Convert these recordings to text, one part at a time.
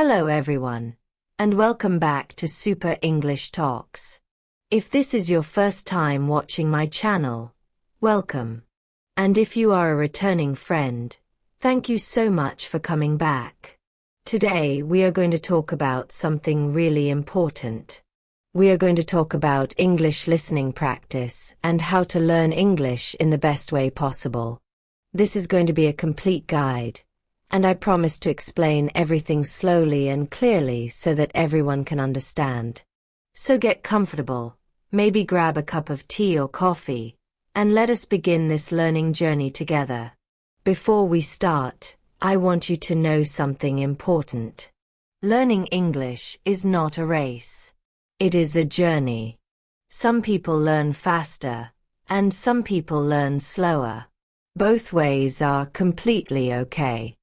Hello everyone, and welcome back to Super English Talks. If this is your first time watching my channel, welcome. And if you are a returning friend, thank you so much for coming back. Today we are going to talk about something really important. We are going to talk about English listening practice and how to learn English in the best way possible. This is going to be a complete guide, and I promise to explain everything slowly and clearly so that everyone can understand. So get comfortable, maybe grab a cup of tea or coffee, and let us begin this learning journey together. Before we start, I want you to know something important. Learning English is not a race. It is a journey. Some people learn faster, and some people learn slower. Both ways are completely okay.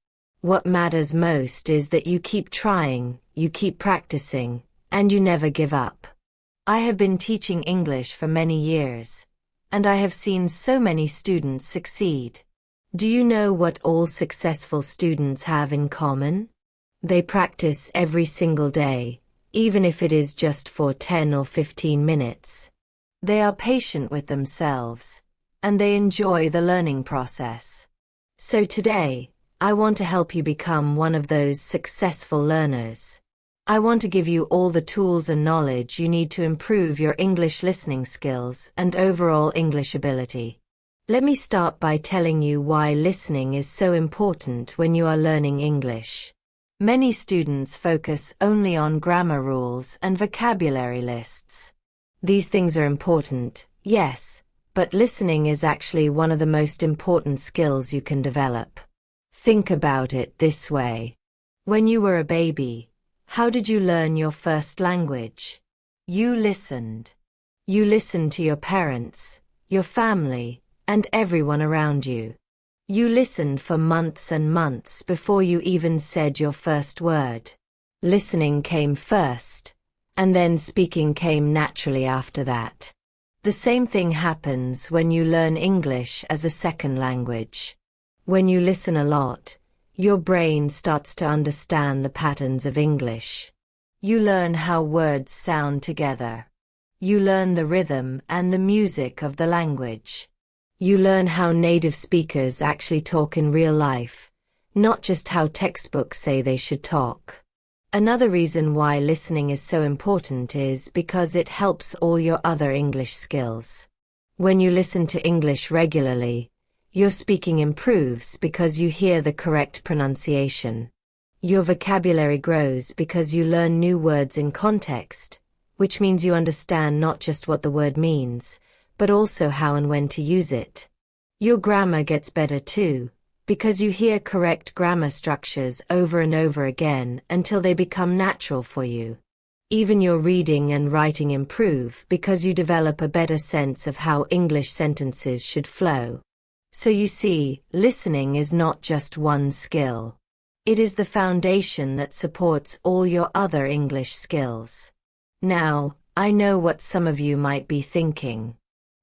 What matters most is that you keep trying, you keep practicing, and you never give up. I have been teaching English for many years, and I have seen so many students succeed. Do you know what all successful students have in common? They practice every single day, even if it is just for 10 or 15 minutes. They are patient with themselves, and they enjoy the learning process. So today, I want to help you become one of those successful learners. I want to give you all the tools and knowledge you need to improve your English listening skills and overall English ability. Let me start by telling you why listening is so important when you are learning English. Many students focus only on grammar rules and vocabulary lists. These things are important, yes, but listening is actually one of the most important skills you can develop. Think about it this way. When you were a baby, how did you learn your first language? You listened. You listened to your parents, your family, and everyone around you. You listened for months and months before you even said your first word. Listening came first, and then speaking came naturally after that. The same thing happens when you learn English as a second language. When you listen a lot, your brain starts to understand the patterns of English. You learn how words sound together. You learn the rhythm and the music of the language. You learn how native speakers actually talk in real life, not just how textbooks say they should talk. Another reason why listening is so important is because it helps all your other English skills. When you listen to English regularly, your speaking improves because you hear the correct pronunciation. Your vocabulary grows because you learn new words in context, which means you understand not just what the word means, but also how and when to use it. Your grammar gets better too, because you hear correct grammar structures over and over again until they become natural for you. Even your reading and writing improve because you develop a better sense of how English sentences should flow. So you see, listening is not just one skill. It is the foundation that supports all your other English skills. Now, I know what some of you might be thinking.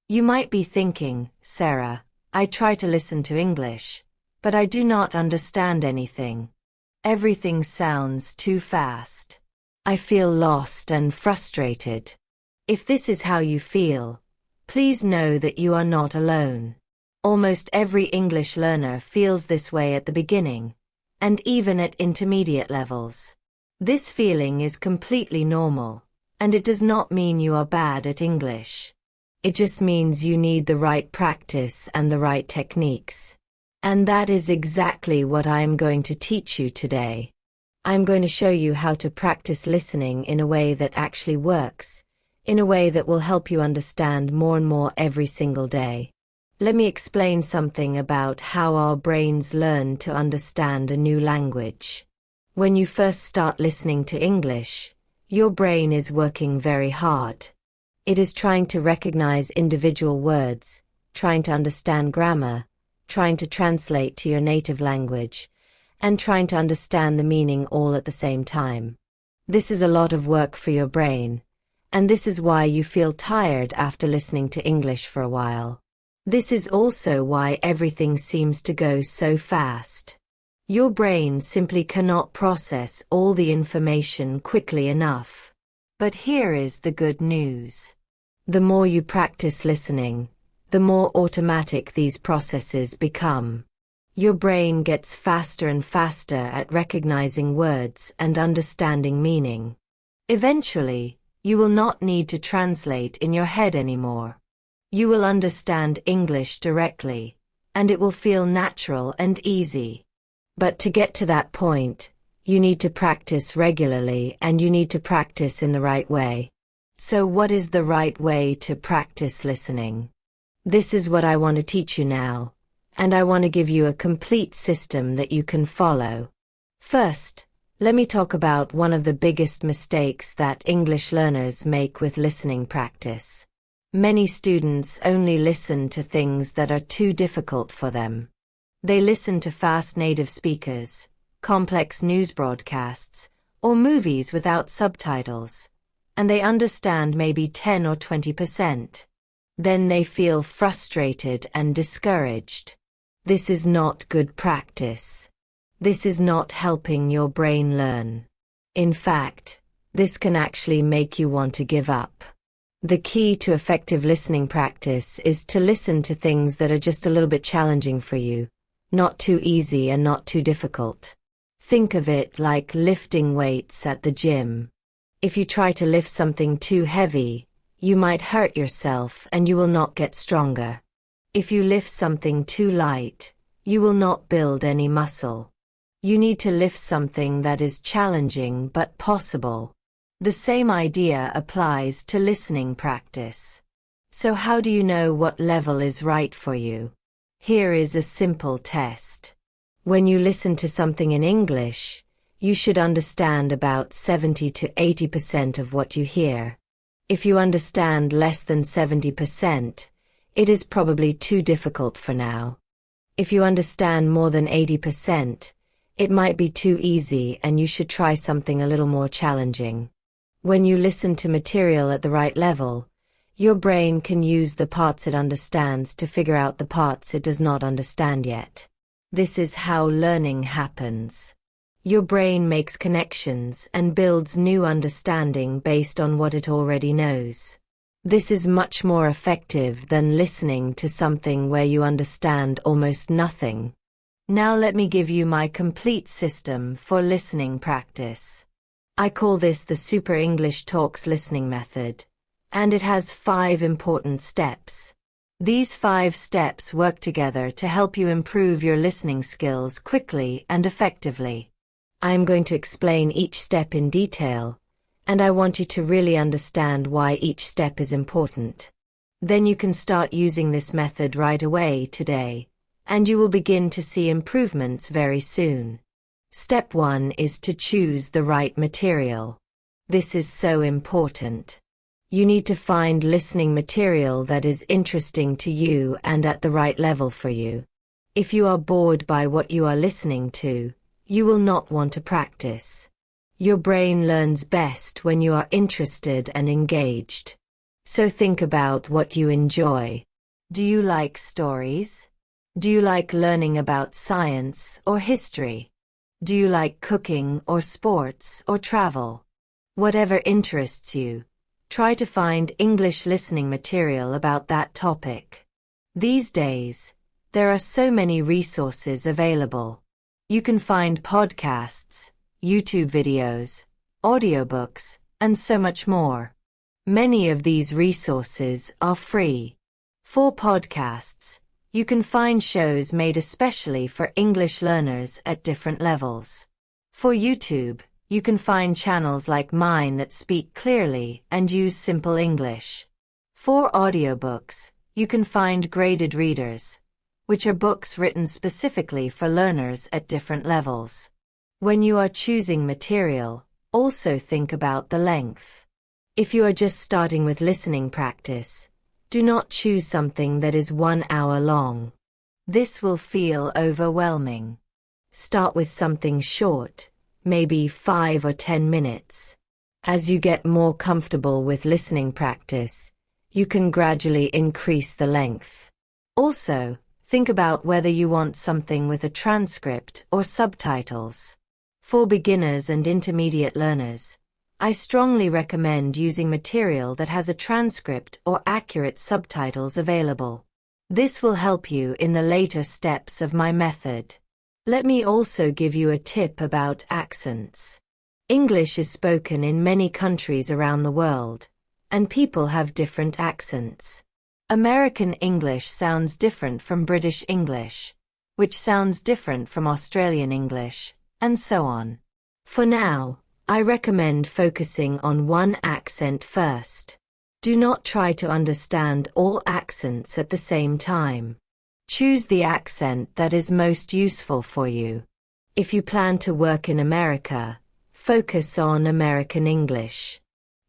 You might be thinking, Sarah, I try to listen to English, but I do not understand anything. Everything sounds too fast. I feel lost and frustrated. If this is how you feel, please know that you are not alone. Almost every English learner feels this way at the beginning, and even at intermediate levels. This feeling is completely normal, and it does not mean you are bad at English. It just means you need the right practice and the right techniques. And that is exactly what I am going to teach you today. I am going to show you how to practice listening in a way that actually works, in a way that will help you understand more and more every single day. Let me explain something about how our brains learn to understand a new language. When you first start listening to English, your brain is working very hard. It is trying to recognize individual words, trying to understand grammar, trying to translate to your native language, and trying to understand the meaning all at the same time. This is a lot of work for your brain, and this is why you feel tired after listening to English for a while. This is also why everything seems to go so fast. Your brain simply cannot process all the information quickly enough. But here is the good news. The more you practice listening, the more automatic these processes become. Your brain gets faster and faster at recognizing words and understanding meaning. Eventually, you will not need to translate in your head anymore. You will understand English directly, and it will feel natural and easy. But to get to that point, you need to practice regularly and you need to practice in the right way. So what is the right way to practice listening? This is what I want to teach you now, and I want to give you a complete system that you can follow. First, let me talk about one of the biggest mistakes that English learners make with listening practice. Many students only listen to things that are too difficult for them. They listen to fast native speakers, complex news broadcasts, or movies without subtitles, and they understand maybe 10 or 20%. Then they feel frustrated and discouraged. This is not good practice. This is not helping your brain learn. In fact, this can actually make you want to give up. The key to effective listening practice is to listen to things that are just a little bit challenging for you, not too easy and not too difficult. Think of it like lifting weights at the gym. If you try to lift something too heavy, you might hurt yourself and you will not get stronger. If you lift something too light, you will not build any muscle. You need to lift something that is challenging but possible. The same idea applies to listening practice. So how do you know what level is right for you? Here is a simple test. When you listen to something in English, you should understand about 70 to 80% of what you hear. If you understand less than 70%, it is probably too difficult for now. If you understand more than 80%, it might be too easy and you should try something a little more challenging. When you listen to material at the right level, your brain can use the parts it understands to figure out the parts it does not understand yet. This is how learning happens. Your brain makes connections and builds new understanding based on what it already knows. This is much more effective than listening to something where you understand almost nothing. Now let me give you my complete system for listening practice. I call this the Super English Talks listening method, and it has 5 important steps. These 5 steps work together to help you improve your listening skills quickly and effectively. I am going to explain each step in detail, and I want you to really understand why each step is important. Then you can start using this method right away today, and you will begin to see improvements very soon. Step 1 is to choose the right material. This is so important. You need to find listening material that is interesting to you and at the right level for you. If you are bored by what you are listening to, you will not want to practice. Your brain learns best when you are interested and engaged. So think about what you enjoy. Do you like stories? Do you like learning about science or history? Do you like cooking or sports or travel? Whatever interests you, try to find English listening material about that topic. These days, there are so many resources available. You can find podcasts, YouTube videos, audiobooks, and so much more. Many of these resources are free. For podcasts, you can find shows made especially for English learners at different levels. For YouTube, you can find channels like mine that speak clearly and use simple English. For audiobooks, you can find graded readers, which are books written specifically for learners at different levels. When you are choosing material, also think about the length. If you are just starting with listening practice, do not choose something that is 1 hour long. This will feel overwhelming. Start with something short, maybe 5 or 10 minutes. As you get more comfortable with listening practice, you can gradually increase the length. Also, Think about whether you want something with a transcript or subtitles. For beginners and intermediate learners, I strongly recommend using material that has a transcript or accurate subtitles available. This will help you in the later steps of my method. Let me also give you a tip about accents. English is spoken in many countries around the world, and people have different accents. American English sounds different from British English, which sounds different from Australian English, and so on. For now, I recommend focusing on one accent first. Do not try to understand all accents at the same time. Choose the accent that is most useful for you. If you plan to work in America, focus on American English.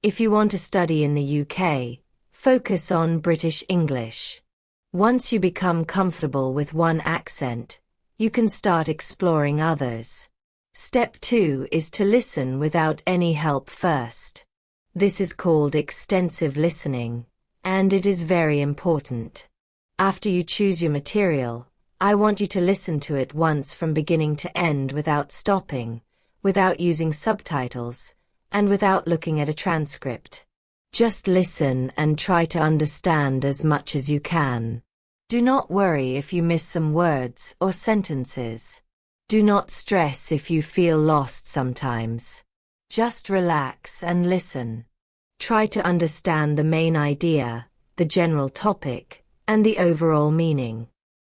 If you want to study in the UK, focus on British English. Once you become comfortable with one accent, you can start exploring others. Step 2 is to listen without any help first. This is called extensive listening, and it is very important. After you choose your material, I want you to listen to it once from beginning to end without stopping, without using subtitles, and without looking at a transcript. Just listen and try to understand as much as you can. Do not worry if you miss some words or sentences. Do not stress if you feel lost sometimes. Just relax and listen. Try to understand the main idea, the general topic, and the overall meaning.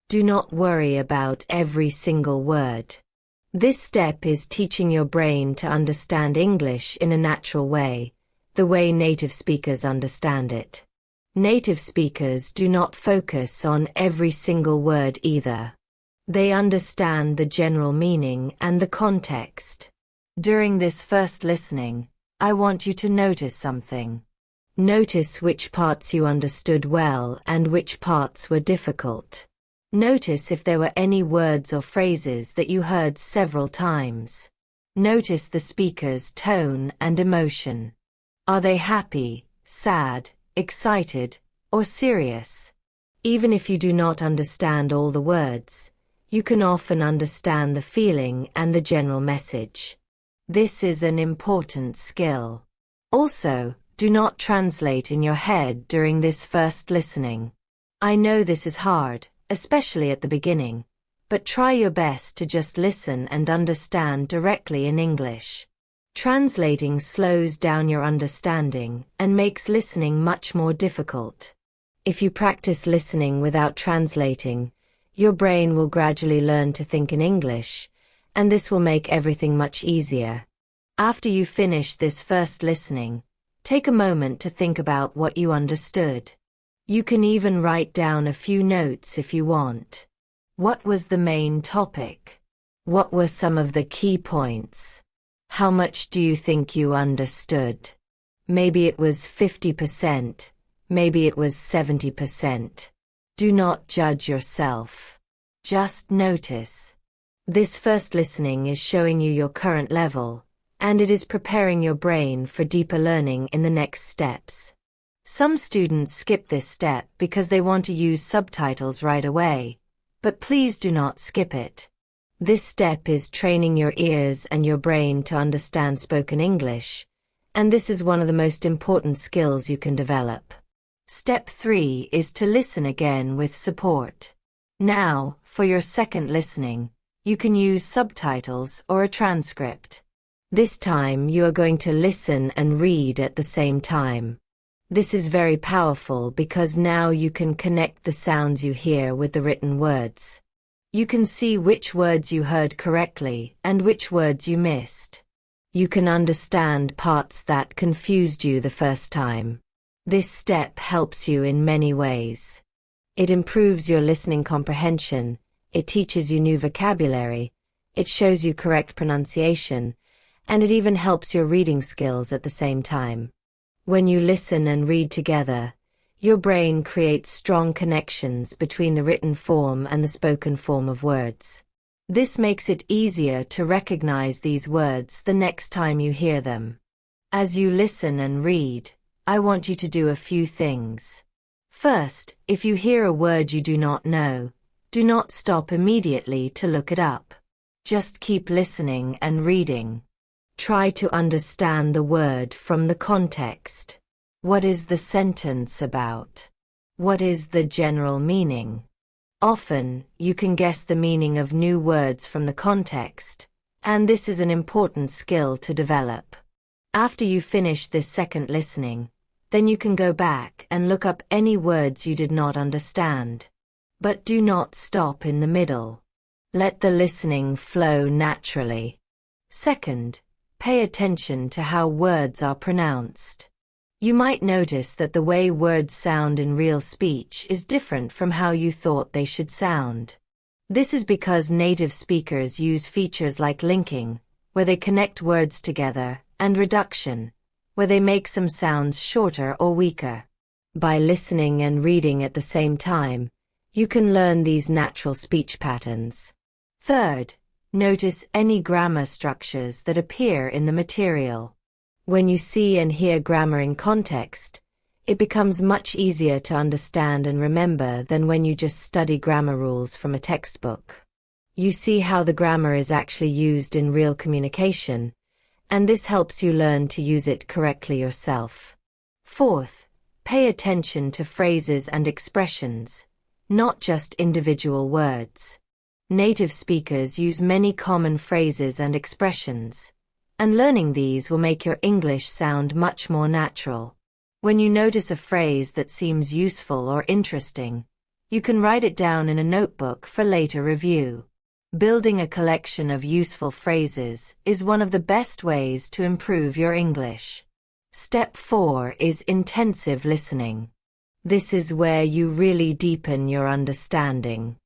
Do not worry about every single word. This step is teaching your brain to understand English in a natural way, the way native speakers understand it. Native speakers do not focus on every single word either. They understand the general meaning and the context. During this first listening, I want you to notice something. Notice which parts you understood well and which parts were difficult. Notice if there were any words or phrases that you heard several times. Notice the speaker's tone and emotion. Are they happy, sad, excited, or serious? Even if you do not understand all the words, you can often understand the feeling and the general message. This is an important skill. Also, do not translate in your head during this first listening. I know this is hard, especially at the beginning, but try your best to just listen and understand directly in English. Translating slows down your understanding and makes listening much more difficult. If you practice listening without translating, your brain will gradually learn to think in English, and this will make everything much easier. After you finish this first listening, take a moment to think about what you understood. You can even write down a few notes if you want. What was the main topic? What were some of the key points? How much do you think you understood? Maybe it was 50%, maybe it was 70%. Do not judge yourself. Just notice. This first listening is showing you your current level, and it is preparing your brain for deeper learning in the next steps. Some students skip this step because they want to use subtitles right away, but please do not skip it. This step is training your ears and your brain to understand spoken English, and this is one of the most important skills you can develop. Step 3 is to listen again with support. Now, for your second listening, you can use subtitles or a transcript. This time you are going to listen and read at the same time. This is very powerful because now you can connect the sounds you hear with the written words. You can see which words you heard correctly and which words you missed. You can understand parts that confused you the first time. This step helps you in many ways. It improves your listening comprehension, it teaches you new vocabulary, it shows you correct pronunciation, and it even helps your reading skills at the same time. When you listen and read together, your brain creates strong connections between the written form and the spoken form of words. This makes it easier to recognize these words the next time you hear them. As you listen and read, I want you to do a few things. First, if you hear a word you do not know, Do not stop immediately to look it up. Just keep listening and reading. Try to understand the word from the context. What is the sentence about? What is the general meaning? Often, you can guess the meaning of new words from the context, and this is an important skill to develop. After you finish this second listening, then you can go back and look up any words you did not understand. But do not stop in the middle. Let the listening flow naturally. Second, pay attention to how words are pronounced. You might notice that the way words sound in real speech is different from how you thought they should sound. This is because native speakers use features like linking, where they connect words together, and reduction, where they make some sounds shorter or weaker. By listening and reading at the same time, you can learn these natural speech patterns. Third, notice any grammar structures that appear in the material. When you see and hear grammar in context, it becomes much easier to understand and remember than when you just study grammar rules from a textbook. You see how the grammar is actually used in real communication, and this helps you learn to use it correctly yourself. Fourth, pay attention to phrases and expressions, not just individual words. Native speakers use many common phrases and expressions, and learning these will make your English sound much more natural. When you notice a phrase that seems useful or interesting, you can write it down in a notebook for later review. Building a collection of useful phrases is one of the best ways to improve your English. Step 4 is intensive listening. This is where you really deepen your understanding.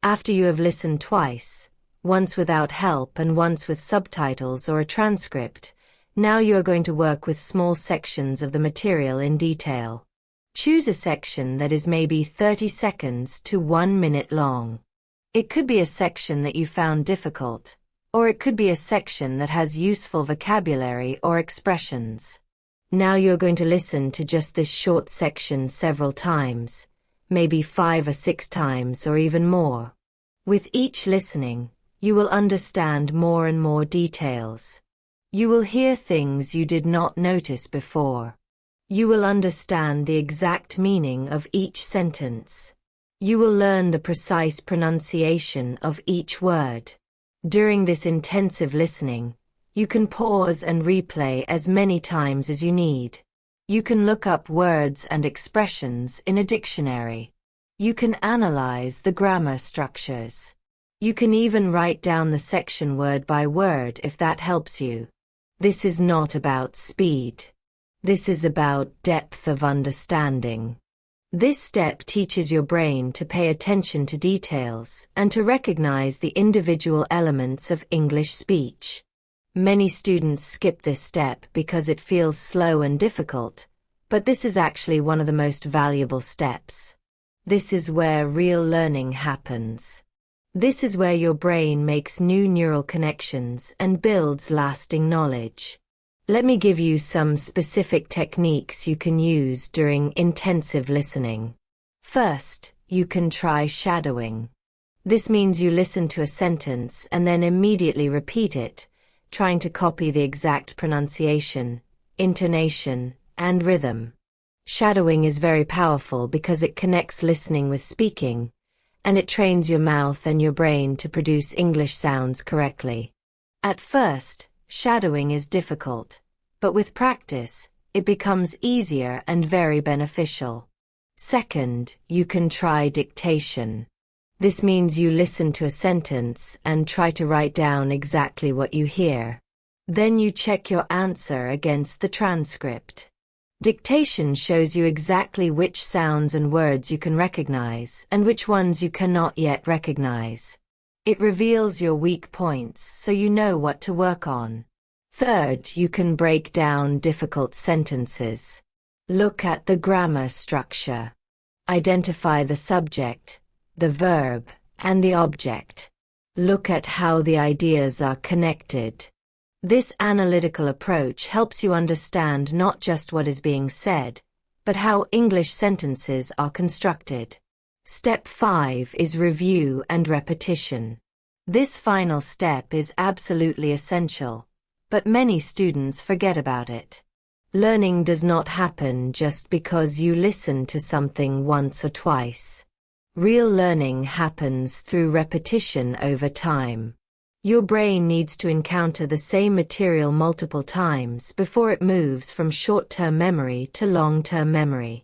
After you have listened twice, once without help and once with subtitles or a transcript, now you are going to work with small sections of the material in detail. Choose a section that is maybe 30 seconds to 1 minute long. It could be a section that you found difficult, or it could be a section that has useful vocabulary or expressions. Now you're going to listen to just this short section several times, maybe 5 or 6 times or even more. With each listening, you will understand more and more details. You will hear things you did not notice before. You will understand the exact meaning of each sentence. You will learn the precise pronunciation of each word. During this intensive listening, you can pause and replay as many times as you need. You can look up words and expressions in a dictionary. You can analyze the grammar structures. You can even write down the section word by word if that helps you. This is not about speed. This is about depth of understanding. This step teaches your brain to pay attention to details and to recognize the individual elements of English speech. Many students skip this step because it feels slow and difficult, but this is actually one of the most valuable steps. This is where real learning happens. This is where your brain makes new neural connections and builds lasting knowledge. Let me give you some specific techniques you can use during intensive listening. First, you can try shadowing. This means you listen to a sentence and then immediately repeat it, trying to copy the exact pronunciation, intonation, and rhythm. Shadowing is very powerful because it connects listening with speaking, and it trains your mouth and your brain to produce English sounds correctly. At first, shadowing is difficult, but with practice, it becomes easier and very beneficial. Second, you can try dictation. This means you listen to a sentence and try to write down exactly what you hear. Then you check your answer against the transcript. Dictation shows you exactly which sounds and words you can recognize and which ones you cannot yet recognize. It reveals your weak points so you know what to work on. Third, you can break down difficult sentences. Look at the grammar structure. Identify the subject, the verb, and the object. Look at how the ideas are connected. This analytical approach helps you understand not just what is being said, but how English sentences are constructed. Step 5 is review and repetition. This final step is absolutely essential, but many students forget about it. Learning does not happen just because you listen to something once or twice. Real learning happens through repetition over time. Your brain needs to encounter the same material multiple times before it moves from short-term memory to long-term memory.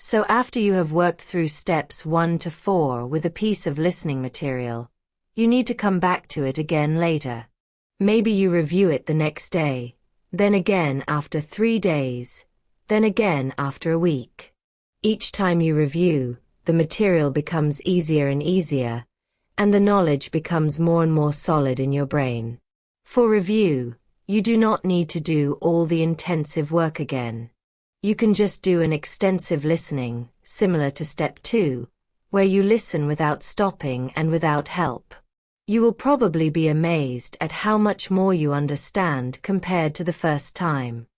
So after you have worked through steps 1 to 4 with a piece of listening material, you need to come back to it again later. Maybe you review it the next day, then again after 3 days, then again after a week. Each time you review, the material becomes easier and easier, and the knowledge becomes more and more solid in your brain. For review, you do not need to do all the intensive work again. You can just do an extensive listening, similar to step 2, where you listen without stopping and without help. You will probably be amazed at how much more you understand compared to the first time.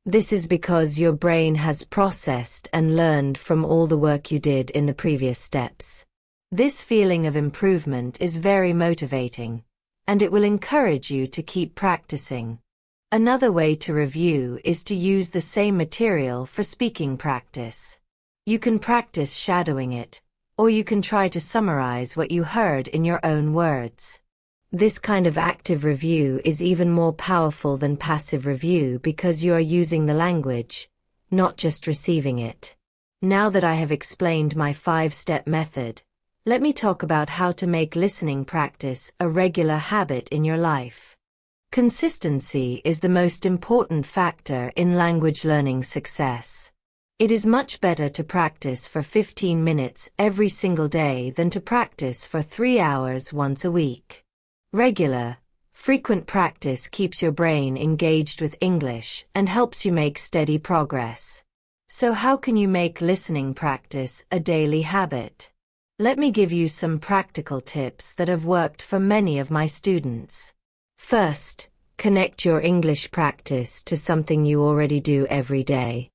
This is because your brain has processed and learned from all the work you did in the previous steps. This feeling of improvement is very motivating, and it will encourage you to keep practicing. Another way to review is to use the same material for speaking practice. You can practice shadowing it, or you can try to summarize what you heard in your own words. This kind of active review is even more powerful than passive review because you are using the language, not just receiving it. Now that I have explained my 5-step method, let me talk about how to make listening practice a regular habit in your life. Consistency is the most important factor in language learning success. It is much better to practice for 15 minutes every single day than to practice for 3 hours once a week. Regular, frequent practice keeps your brain engaged with English and helps you make steady progress. So how can you make listening practice a daily habit? Let me give you some practical tips that have worked for many of my students. First, connect your English practice to something you already do every day.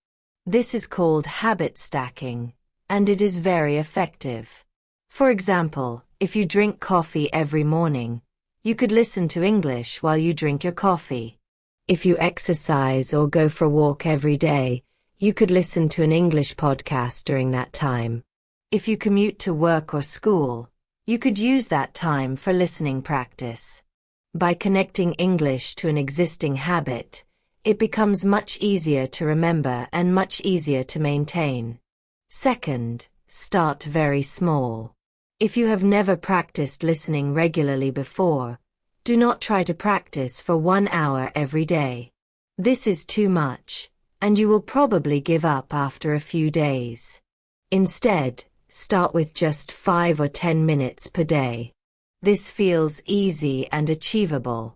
This is called habit stacking, and it is very effective. For example, if you drink coffee every morning, you could listen to English while you drink your coffee. If you exercise or go for a walk every day, you could listen to an English podcast during that time. If you commute to work or school, you could use that time for listening practice. By connecting English to an existing habit, it becomes much easier to remember and much easier to maintain. Second, start very small. If you have never practiced listening regularly before, do not try to practice for 1 hour every day. This is too much, and you will probably give up after a few days. Instead, start with just 5 or 10 minutes per day. This feels easy and achievable.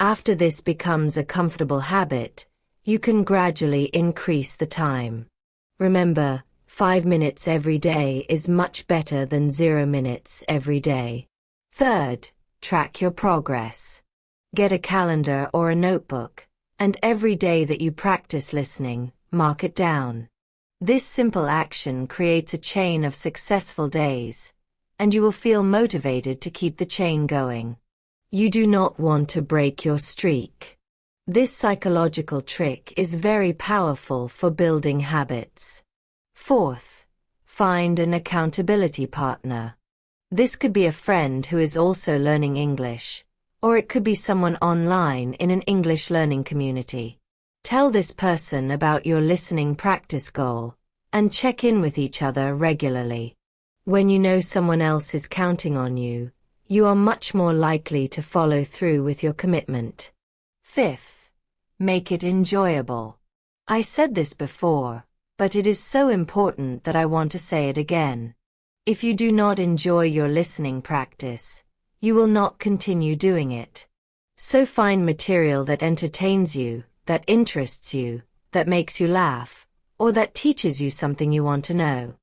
After this becomes a comfortable habit, you can gradually increase the time. Remember, 5 minutes every day is much better than 0 minutes every day. Third, track your progress. Get a calendar or a notebook, and every day that you practice listening, mark it down. This simple action creates a chain of successful days, and you will feel motivated to keep the chain going. You do not want to break your streak. This psychological trick is very powerful for building habits. Fourth, find an accountability partner. This could be a friend who is also learning English, or it could be someone online in an English learning community. Tell this person about your listening practice goal, and check in with each other regularly. When you know someone else is counting on you, you are much more likely to follow through with your commitment. Fifth, make it enjoyable. I said this before, but it is so important that I want to say it again. If you do not enjoy your listening practice, you will not continue doing it. So find material that entertains you, that interests you, that makes you laugh, or that teaches you something you want to know.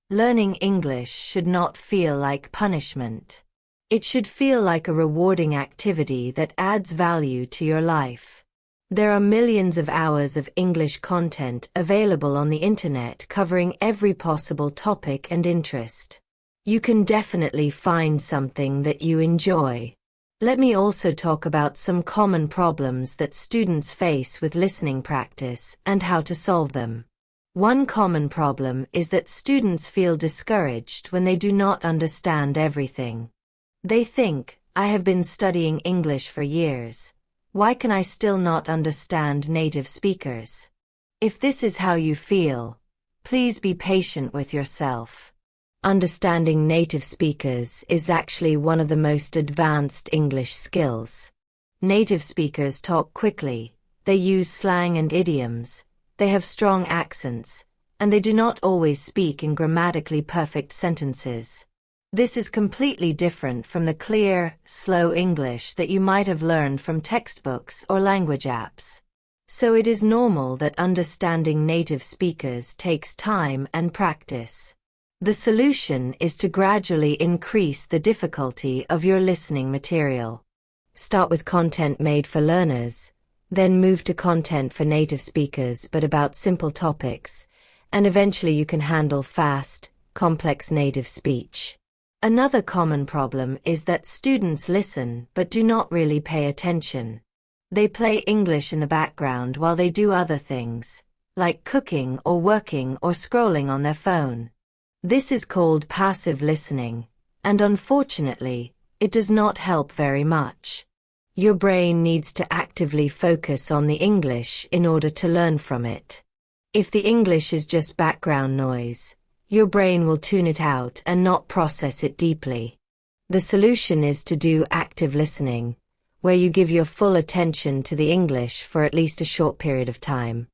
Learning English should not feel like punishment. It should feel like a rewarding activity that adds value to your life. There are millions of hours of English content available on the internet covering every possible topic and interest. You can definitely find something that you enjoy. Let me also talk about some common problems that students face with listening practice and how to solve them. One common problem is that students feel discouraged when they do not understand everything. They think, I have been studying English for years. Why can I still not understand native speakers? If this is how you feel, please be patient with yourself. Understanding native speakers is actually one of the most advanced English skills. Native speakers talk quickly, they use slang and idioms, they have strong accents, and they do not always speak in grammatically perfect sentences. This is completely different from the clear, slow English that you might have learned from textbooks or language apps. So it is normal that understanding native speakers takes time and practice. The solution is to gradually increase the difficulty of your listening material. Start with content made for learners, then move to content for native speakers but about simple topics, and eventually you can handle fast, complex native speech. Another common problem is that students listen but do not really pay attention. They play English in the background while they do other things, like cooking or working or scrolling on their phone. This is called passive listening, and unfortunately, it does not help very much. Your brain needs to actively focus on the English in order to learn from it. If the English is just background noise, your brain will tune it out and not process it deeply. The solution is to do active listening, where you give your full attention to the English for at least a short period of time.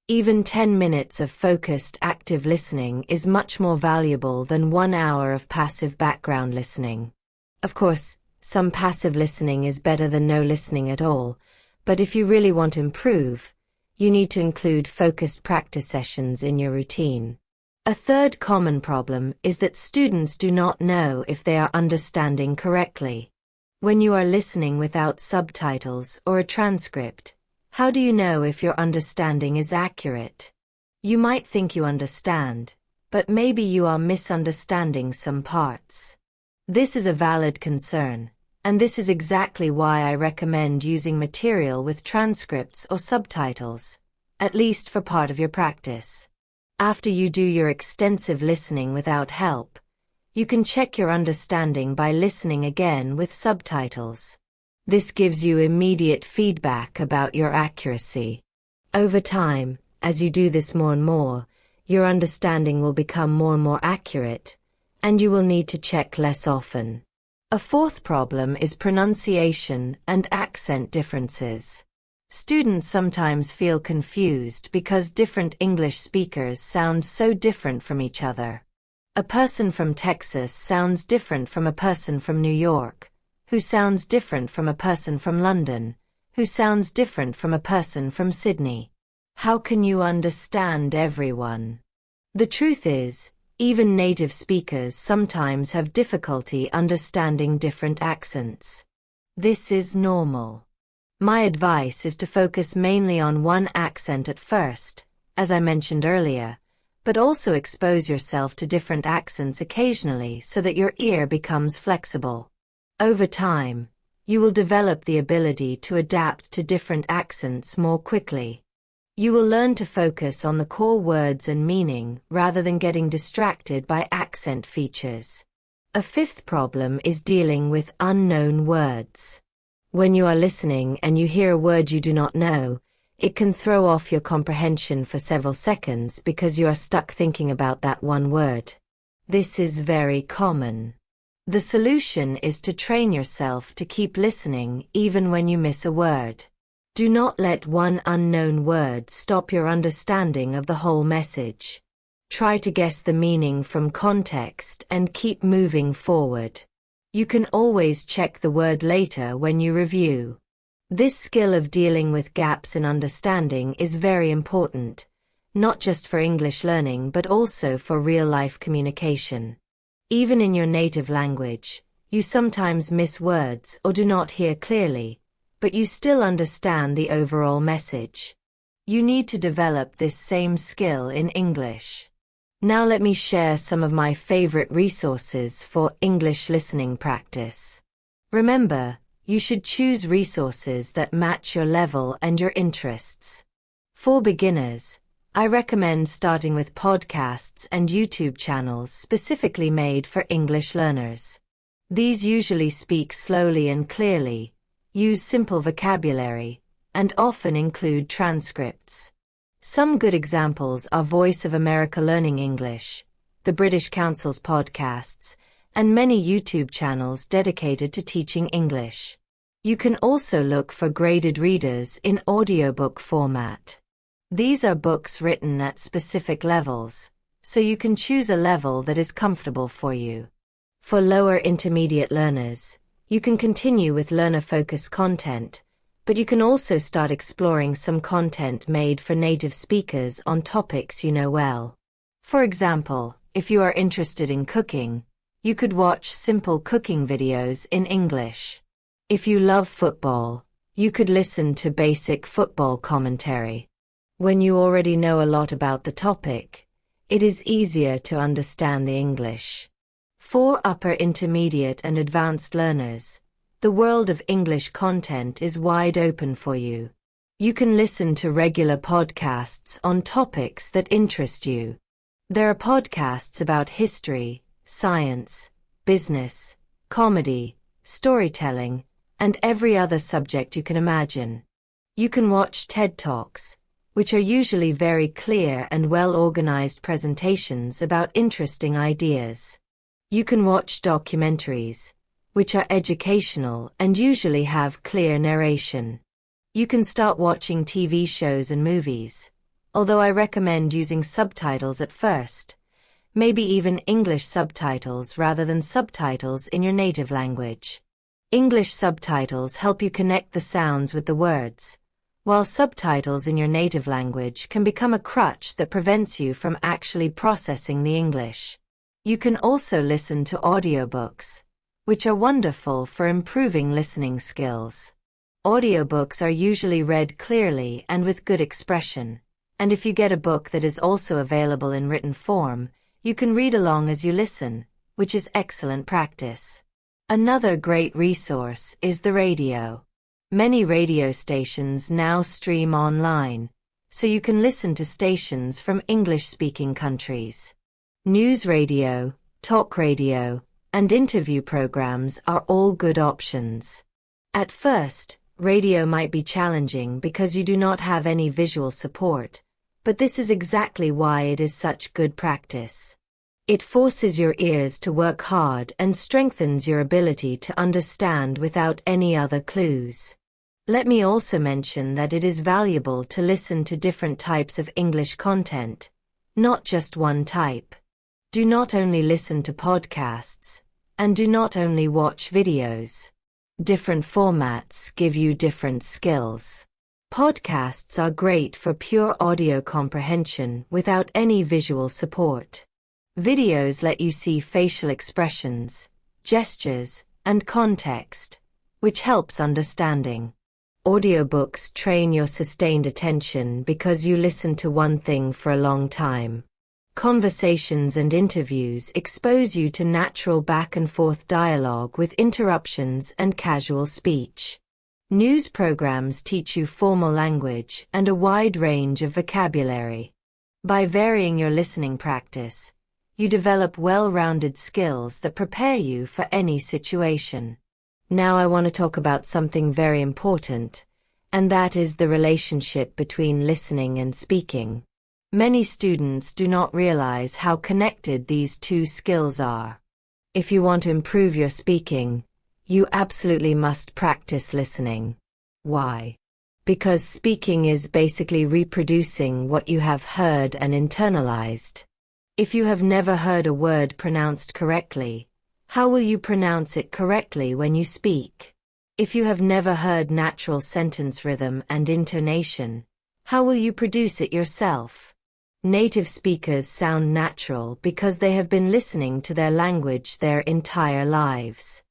Even 10 minutes of focused active listening is much more valuable than 1 hour of passive background listening. Of course, some passive listening is better than no listening at all, but if you really want to improve, you need to include focused practice sessions in your routine. A third common problem is that students do not know if they are understanding correctly. When you are listening without subtitles or a transcript, how do you know if your understanding is accurate? You might think you understand, but maybe you are misunderstanding some parts. This is a valid concern, and this is exactly why I recommend using material with transcripts or subtitles, at least for part of your practice. After you do your extensive listening without help, you can check your understanding by listening again with subtitles. This gives you immediate feedback about your accuracy. Over time, as you do this more and more, your understanding will become more and more accurate, and you will need to check less often. A fourth problem is pronunciation and accent differences. Students sometimes feel confused because different English speakers sound so different from each other. A person from Texas sounds different from a person from New York, who sounds different from a person from London, who sounds different from a person from Sydney. How can you understand everyone? The truth is, even native speakers sometimes have difficulty understanding different accents. This is normal. My advice is to focus mainly on one accent at first, as I mentioned earlier, but also expose yourself to different accents occasionally so that your ear becomes flexible. Over time, you will develop the ability to adapt to different accents more quickly. You will learn to focus on the core words and meaning rather than getting distracted by accent features. A fifth problem is dealing with unknown words. When you are listening and you hear a word you do not know, it can throw off your comprehension for several seconds because you are stuck thinking about that one word. This is very common. The solution is to train yourself to keep listening even when you miss a word. Do not let one unknown word stop your understanding of the whole message. Try to guess the meaning from context and keep moving forward. You can always check the word later when you review. This skill of dealing with gaps in understanding is very important, not just for English learning but also for real-life communication. Even in your native language, you sometimes miss words or do not hear clearly, but you still understand the overall message. You need to develop this same skill in English. Now let me share some of my favorite resources for English listening practice. Remember, you should choose resources that match your level and your interests. For beginners, I recommend starting with podcasts and YouTube channels specifically made for English learners. These usually speak slowly and clearly, use simple vocabulary, and often include transcripts. Some good examples are Voice of America Learning English, the British Council's podcasts, and many YouTube channels dedicated to teaching English. You can also look for graded readers in audiobook format. These are books written at specific levels, so you can choose a level that is comfortable for you. For lower intermediate learners, you can continue with learner-focused content, but you can also start exploring some content made for native speakers on topics you know well. For example, if you are interested in cooking, you could watch simple cooking videos in English. If you love football, you could listen to basic football commentary. When you already know a lot about the topic, it is easier to understand the English. For upper intermediate and advanced learners, the world of English content is wide open for you. You can listen to regular podcasts on topics that interest you. There are podcasts about history, science, business, comedy, storytelling, and every other subject you can imagine. You can watch TED Talks, which are usually very clear and well-organized presentations about interesting ideas. You can watch documentaries, which are educational and usually have clear narration. You can start watching TV shows and movies, although I recommend using subtitles at first, maybe even English subtitles rather than subtitles in your native language. English subtitles help you connect the sounds with the words, while subtitles in your native language can become a crutch that prevents you from actually processing the English. You can also listen to audiobooks, which are wonderful for improving listening skills. Audiobooks are usually read clearly and with good expression, and if you get a book that is also available in written form, you can read along as you listen, which is excellent practice. Another great resource is the radio. Many radio stations now stream online, so you can listen to stations from English-speaking countries. News radio, talk radio, and interview programs are all good options. At first, radio might be challenging because you do not have any visual support, but this is exactly why it is such good practice. It forces your ears to work hard and strengthens your ability to understand without any other clues. Let me also mention that it is valuable to listen to different types of English content, not just one type. Do not only listen to podcasts, and do not only watch videos. Different formats give you different skills. Podcasts are great for pure audio comprehension without any visual support. Videos let you see facial expressions, gestures, and context, which helps understanding. Audiobooks train your sustained attention because you listen to one thing for a long time. Conversations and interviews expose you to natural back-and-forth dialogue with interruptions and casual speech. News programs teach you formal language and a wide range of vocabulary. By varying your listening practice, you develop well-rounded skills that prepare you for any situation. Now I want to talk about something very important, and that is the relationship between listening and speaking. Many students do not realize how connected these two skills are. If you want to improve your speaking, you absolutely must practice listening. Why? Because speaking is basically reproducing what you have heard and internalized. If you have never heard a word pronounced correctly, how will you pronounce it correctly when you speak? If you have never heard natural sentence rhythm and intonation, how will you produce it yourself? Native speakers sound natural because they have been listening to their language their entire lives.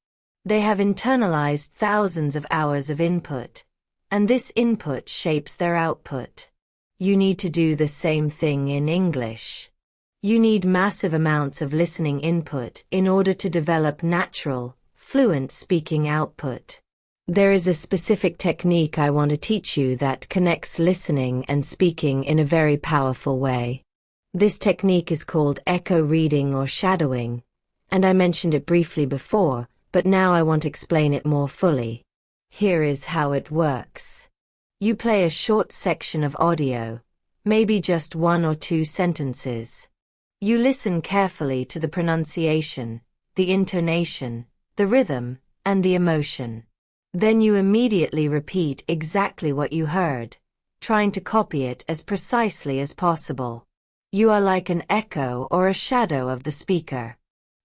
They have internalized thousands of hours of input, and this input shapes their output. You need to do the same thing in English. You need massive amounts of listening input in order to develop natural, fluent speaking output. There is a specific technique I want to teach you that connects listening and speaking in a very powerful way. This technique is called echo reading or shadowing, and I mentioned it briefly before, but now I want to explain it more fully. Here is how it works. You play a short section of audio, maybe just 1 or 2 sentences. You listen carefully to the pronunciation, the intonation, the rhythm, and the emotion. Then you immediately repeat exactly what you heard, trying to copy it as precisely as possible. You are like an echo or a shadow of the speaker.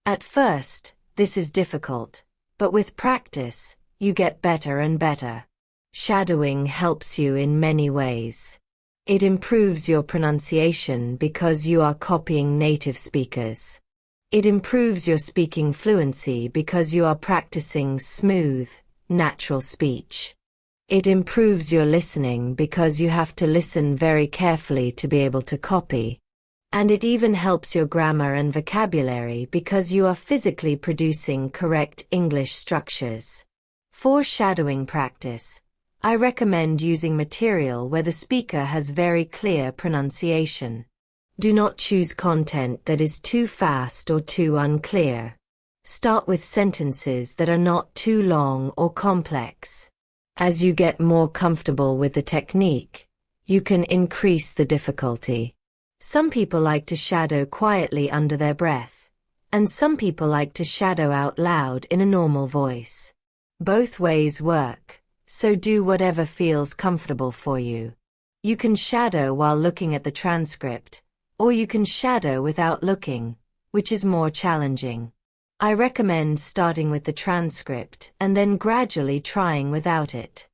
At first, this is difficult, but with practice, you get better and better. Shadowing helps you in many ways. It improves your pronunciation because you are copying native speakers. It improves your speaking fluency because you are practicing smooth, natural speech. It improves your listening because you have to listen very carefully to be able to copy. And it even helps your grammar and vocabulary because you are physically producing correct English structures. For shadowing practice, I recommend using material where the speaker has very clear pronunciation. Do not choose content that is too fast or too unclear. Start with sentences that are not too long or complex. As you get more comfortable with the technique, you can increase the difficulty. Some people like to shadow quietly under their breath, and some people like to shadow out loud in a normal voice. Both ways work, so do whatever feels comfortable for you. You can shadow while looking at the transcript, or you can shadow without looking, which is more challenging. I recommend starting with the transcript and then gradually trying without it.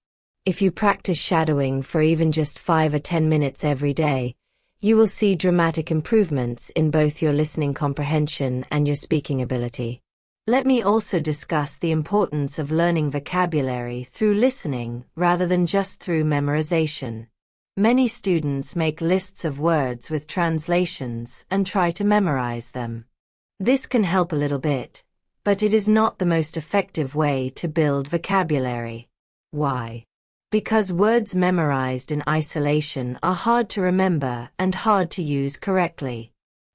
If you practice shadowing for even just 5 or 10 minutes every day, you will see dramatic improvements in both your listening comprehension and your speaking ability. Let me also discuss the importance of learning vocabulary through listening rather than just through memorization. Many students make lists of words with translations and try to memorize them. This can help a little bit, but it is not the most effective way to build vocabulary. Why? Because words memorized in isolation are hard to remember and hard to use correctly.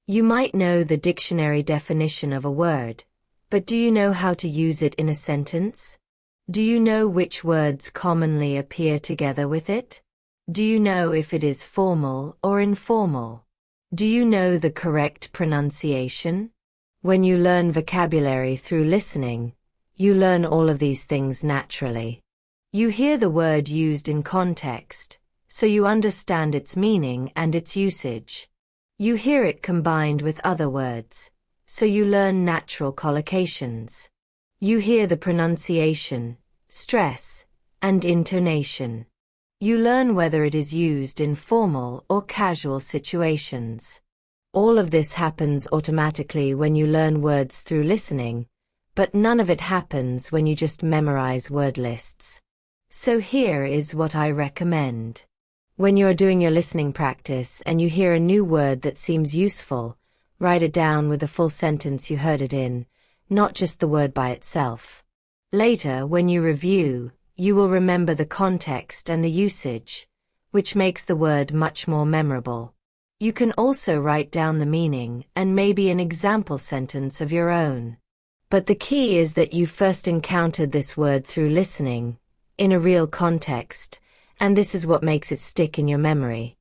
You might know the dictionary definition of a word, but do you know how to use it in a sentence? Do you know which words commonly appear together with it? Do you know if it is formal or informal? Do you know the correct pronunciation? When you learn vocabulary through listening, you learn all of these things naturally. You hear the word used in context, so you understand its meaning and its usage. You hear it combined with other words, so you learn natural collocations. You hear the pronunciation, stress, and intonation. You learn whether it is used in formal or casual situations. All of this happens automatically when you learn words through listening, but none of it happens when you just memorize word lists. So here is what I recommend. When you're doing your listening practice and you hear a new word that seems useful, write it down with the full sentence you heard it in, not just the word by itself. Later, when you review, you will remember the context and the usage, which makes the word much more memorable. You can also write down the meaning and maybe an example sentence of your own. But the key is that you first encountered this word through listening, in a real context, and this is what makes it stick in your memory.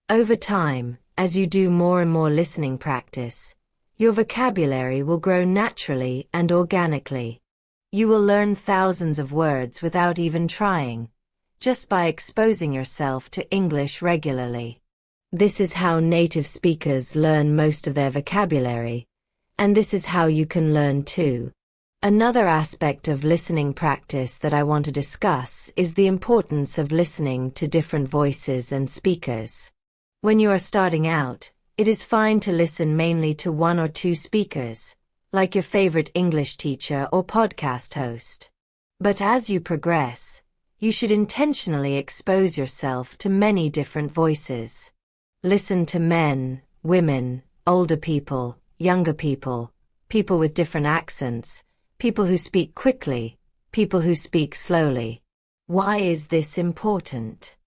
Over time, as you do more and more listening practice, your vocabulary will grow naturally and organically. You will learn thousands of words without even trying, just by exposing yourself to English regularly. This is how native speakers learn most of their vocabulary, and this is how you can learn too. Another aspect of listening practice that I want to discuss is the importance of listening to different voices and speakers. When you are starting out, it is fine to listen mainly to 1 or 2 speakers, like your favorite English teacher or podcast host. But as you progress, you should intentionally expose yourself to many different voices. Listen to men, women, older people, younger people, people with different accents, people who speak quickly, people who speak slowly. Why is this important?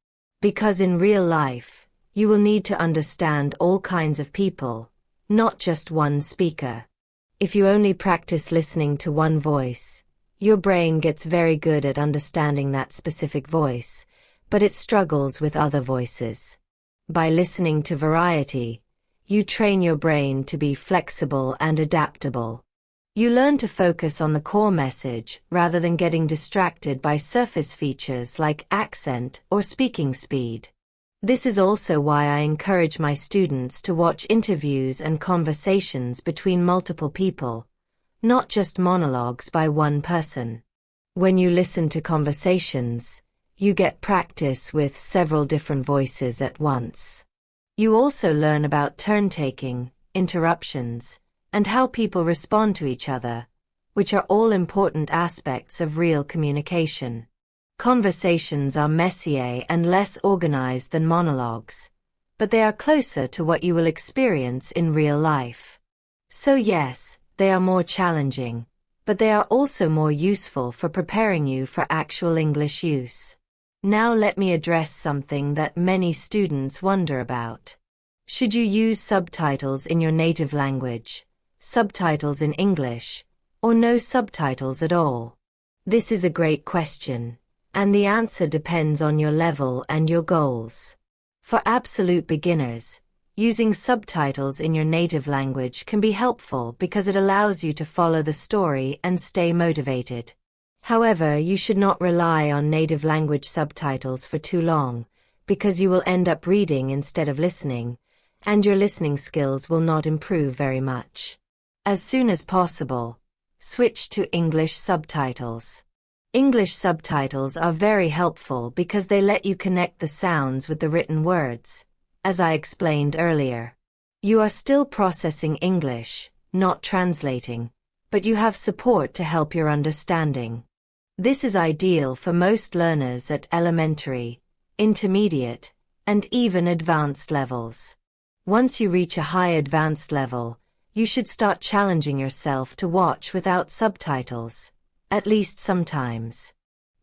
Because in real life, you will need to understand all kinds of people, not just one speaker. If you only practice listening to one voice, your brain gets very good at understanding that specific voice, but it struggles with other voices. By listening to variety, you train your brain to be flexible and adaptable. You learn to focus on the core message rather than getting distracted by surface features like accent or speaking speed. This is also why I encourage my students to watch interviews and conversations between multiple people, not just monologues by one person. When you listen to conversations, you get practice with several different voices at once. You also learn about turn-taking, interruptions, and how people respond to each other, which are all important aspects of real communication. Conversations are messier and less organized than monologues, but they are closer to what you will experience in real life. So yes, they are more challenging, but they are also more useful for preparing you for actual English use. Now let me address something that many students wonder about. Should you use subtitles in your native language, subtitles in English, or no subtitles at all? This is a great question, and the answer depends on your level and your goals. For absolute beginners, using subtitles in your native language can be helpful because it allows you to follow the story and stay motivated. However, you should not rely on native language subtitles for too long, because you will end up reading instead of listening, and your listening skills will not improve very much. As soon as possible, switch to English subtitles. English subtitles are very helpful because they let you connect the sounds with the written words, as I explained earlier. You are still processing English, not translating, but you have support to help your understanding. This is ideal for most learners at elementary, intermediate, and even advanced levels. Once you reach a high advanced level, you should start challenging yourself to watch without subtitles, at least sometimes.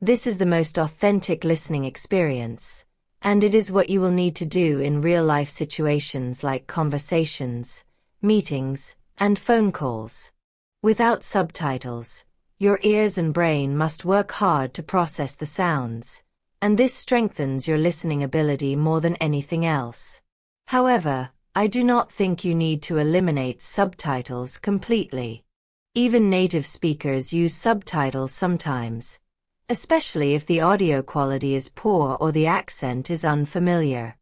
This is the most authentic listening experience, and it is what you will need to do in real-life situations like conversations, meetings, and phone calls. Without subtitles, your ears and brain must work hard to process the sounds, and this strengthens your listening ability more than anything else. However, I do not think you need to eliminate subtitles completely. Even native speakers use subtitles sometimes, especially if the audio quality is poor or the accent is unfamiliar.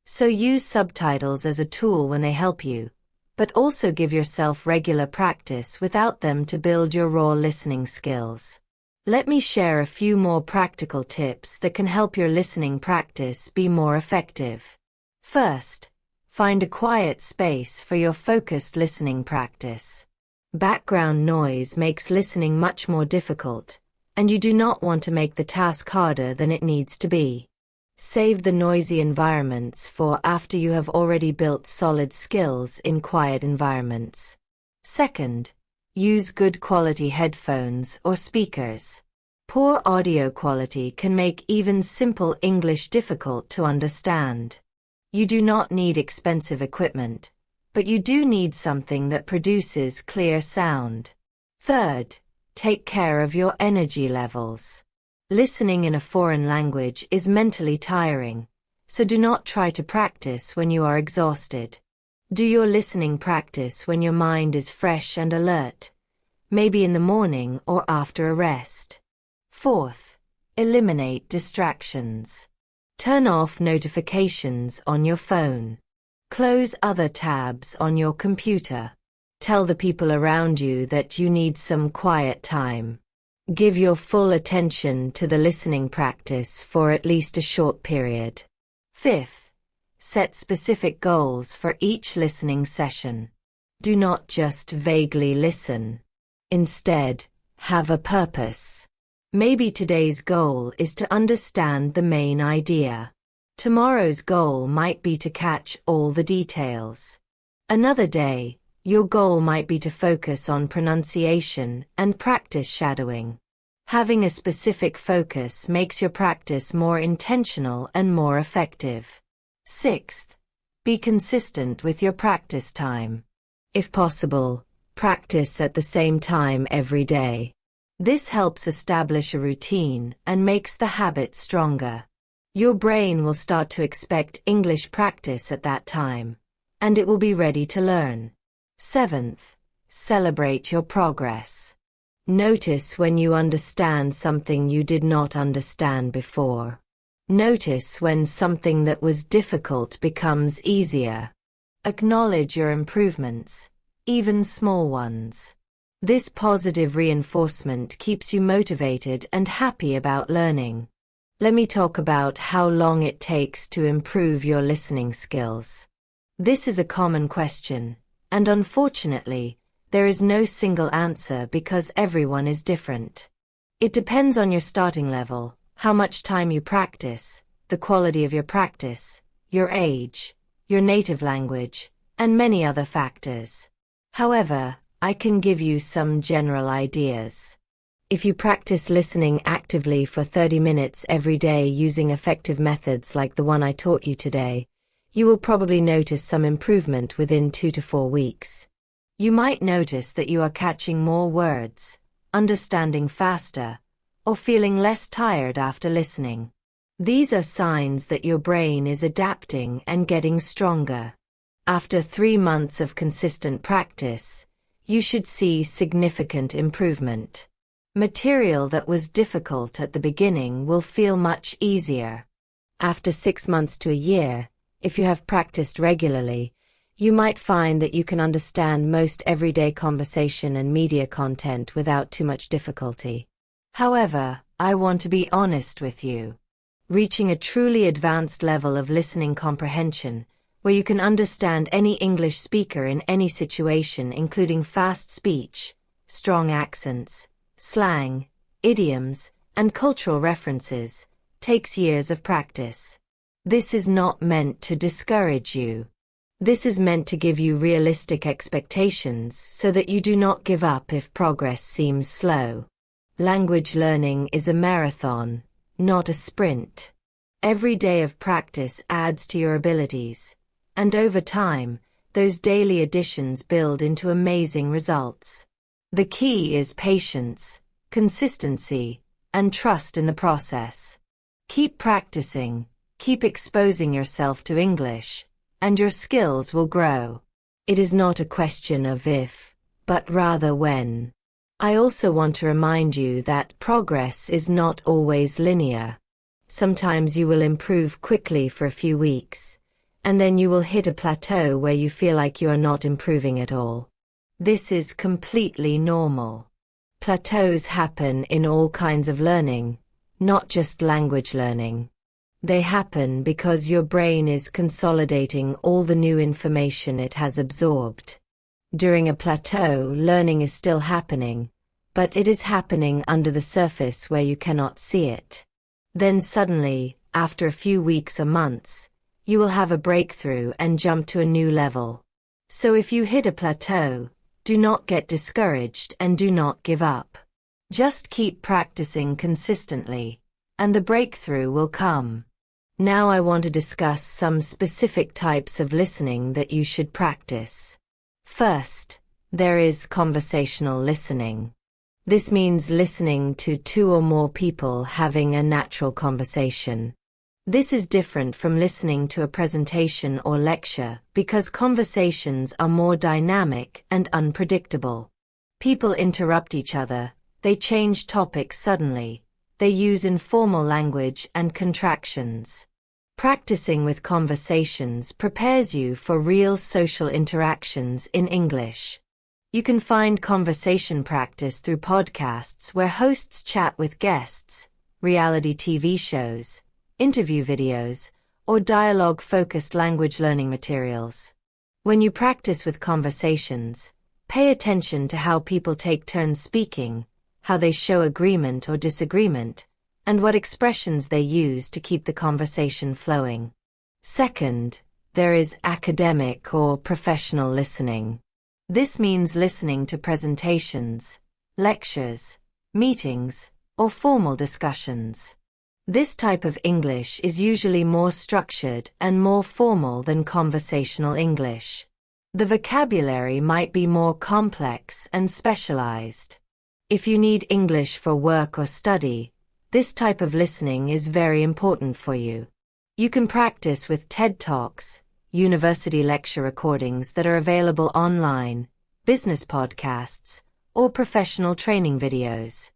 So use subtitles as a tool when they help you, but also give yourself regular practice without them to build your raw listening skills. Let me share a few more practical tips that can help your listening practice be more effective. First, find a quiet space for your focused listening practice. Background noise makes listening much more difficult, and you do not want to make the task harder than it needs to be. Save the noisy environments for after you have already built solid skills in quiet environments. Second, use good quality headphones or speakers. Poor audio quality can make even simple English difficult to understand. You do not need expensive equipment, but you do need something that produces clear sound. Third, take care of your energy levels. Listening in a foreign language is mentally tiring, so do not try to practice when you are exhausted. Do your listening practice when your mind is fresh and alert, maybe in the morning or after a rest. Fourth, eliminate distractions. Turn off notifications on your phone. Close other tabs on your computer. Tell the people around you that you need some quiet time. Give your full attention to the listening practice for at least a short period. Fifth, set specific goals for each listening session. Do not just vaguely listen. Instead, have a purpose. Maybe today's goal is to understand the main idea. Tomorrow's goal might be to catch all the details. Another day, your goal might be to focus on pronunciation and practice shadowing. Having a specific focus makes your practice more intentional and more effective. Sixth, be consistent with your practice time. If possible, practice at the same time every day. This helps establish a routine and makes the habit stronger. Your brain will start to expect English practice at that time, and it will be ready to learn. Seventh, celebrate your progress. Notice when you understand something you did not understand before. Notice when something that was difficult becomes easier. Acknowledge your improvements, even small ones. This positive reinforcement keeps you motivated and happy about learning. Let me talk about how long it takes to improve your listening skills. This is a common question, and unfortunately, there is no single answer because everyone is different. It depends on your starting level, how much time you practice, the quality of your practice, your age, your native language, and many other factors. However, I can give you some general ideas. If you practice listening actively for 30 minutes every day using effective methods like the one I taught you today, you will probably notice some improvement within 2 to 4 weeks. You might notice that you are catching more words, understanding faster, or feeling less tired after listening. These are signs that your brain is adapting and getting stronger. After 3 months of consistent practice, you should see significant improvement. Material that was difficult at the beginning will feel much easier. After 6 months to a year, if you have practiced regularly, you might find that you can understand most everyday conversation and media content without too much difficulty. However, I want to be honest with you. Reaching a truly advanced level of listening comprehension, where you can understand any English speaker in any situation including fast speech, strong accents, slang, idioms, and cultural references, takes years of practice. This is not meant to discourage you. This is meant to give you realistic expectations so that you do not give up if progress seems slow. Language learning is a marathon, not a sprint. Every day of practice adds to your abilities, and over time, those daily additions build into amazing results. The key is patience, consistency, and trust in the process. Keep practicing, keep exposing yourself to English, and your skills will grow. It is not a question of if, but rather when. I also want to remind you that progress is not always linear. Sometimes you will improve quickly for a few weeks, and then you will hit a plateau where you feel like you are not improving at all. This is completely normal. Plateaus happen in all kinds of learning, not just language learning. They happen because your brain is consolidating all the new information it has absorbed. During a plateau, learning is still happening, but it is happening under the surface where you cannot see it. Then suddenly, after a few weeks or months, you will have a breakthrough and jump to a new level. So if you hit a plateau, do not get discouraged and do not give up. Just keep practicing consistently, and the breakthrough will come. Now I want to discuss some specific types of listening that you should practice. First, there is conversational listening. This means listening to 2 or more people having a natural conversation. This is different from listening to a presentation or lecture because conversations are more dynamic and unpredictable. People interrupt each other, they change topics suddenly, they use informal language and contractions. Practicing with conversations prepares you for real social interactions in English. You can find conversation practice through podcasts where hosts chat with guests, reality TV shows, interview videos, or dialogue-focused language learning materials. When you practice with conversations, pay attention to how people take turns speaking, how they show agreement or disagreement, and what expressions they use to keep the conversation flowing. Second, there is academic or professional listening. This means listening to presentations, lectures, meetings, or formal discussions. This type of English is usually more structured and more formal than conversational English. The vocabulary might be more complex and specialized. If you need English for work or study, this type of listening is very important for you. You can practice with TED Talks, university lecture recordings that are available online, business podcasts, or professional training videos.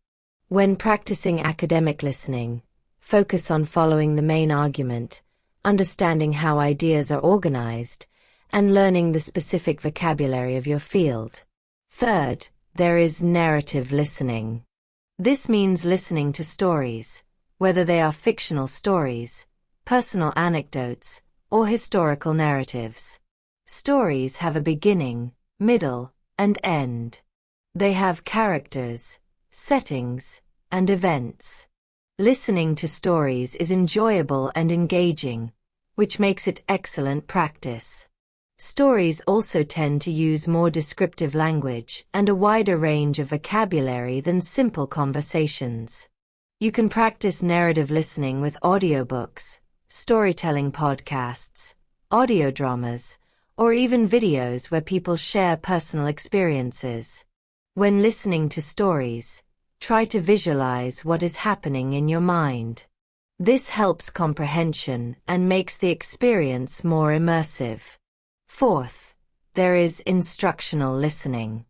When practicing academic listening, focus on following the main argument, understanding how ideas are organized, and learning the specific vocabulary of your field. Third, there is narrative listening. This means listening to stories, whether they are fictional stories, personal anecdotes, or historical narratives. Stories have a beginning, middle, and end. They have characters, settings, and events. Listening to stories is enjoyable and engaging, which makes it excellent practice. Stories also tend to use more descriptive language and a wider range of vocabulary than simple conversations. You can practice narrative listening with audiobooks, storytelling podcasts, audio dramas, or even videos where people share personal experiences. When listening to stories, try to visualize what is happening in your mind. This helps comprehension and makes the experience more immersive. Fourth, there is instructional listening.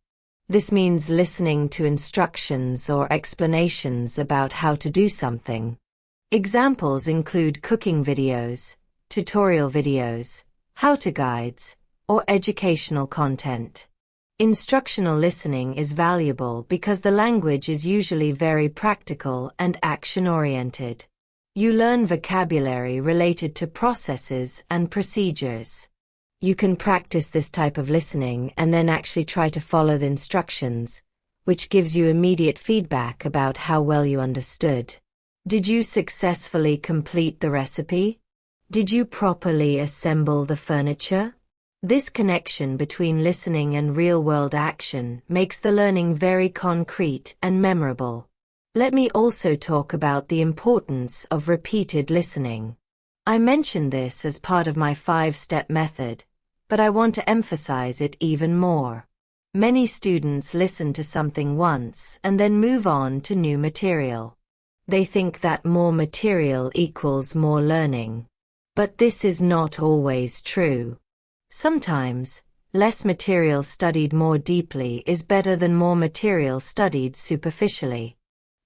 This means listening to instructions or explanations about how to do something. Examples include cooking videos, tutorial videos, how-to guides, or educational content. Instructional listening is valuable because the language is usually very practical and action-oriented. You learn vocabulary related to processes and procedures. You can practice this type of listening and then actually try to follow the instructions, which gives you immediate feedback about how well you understood. Did you successfully complete the recipe? Did you properly assemble the furniture? This connection between listening and real-world action makes the learning very concrete and memorable. Let me also talk about the importance of repeated listening. I mentioned this as part of my 5-step method, but I want to emphasize it even more. Many students listen to something once and then move on to new material. They think that more material equals more learning. But this is not always true. Sometimes, less material studied more deeply is better than more material studied superficially.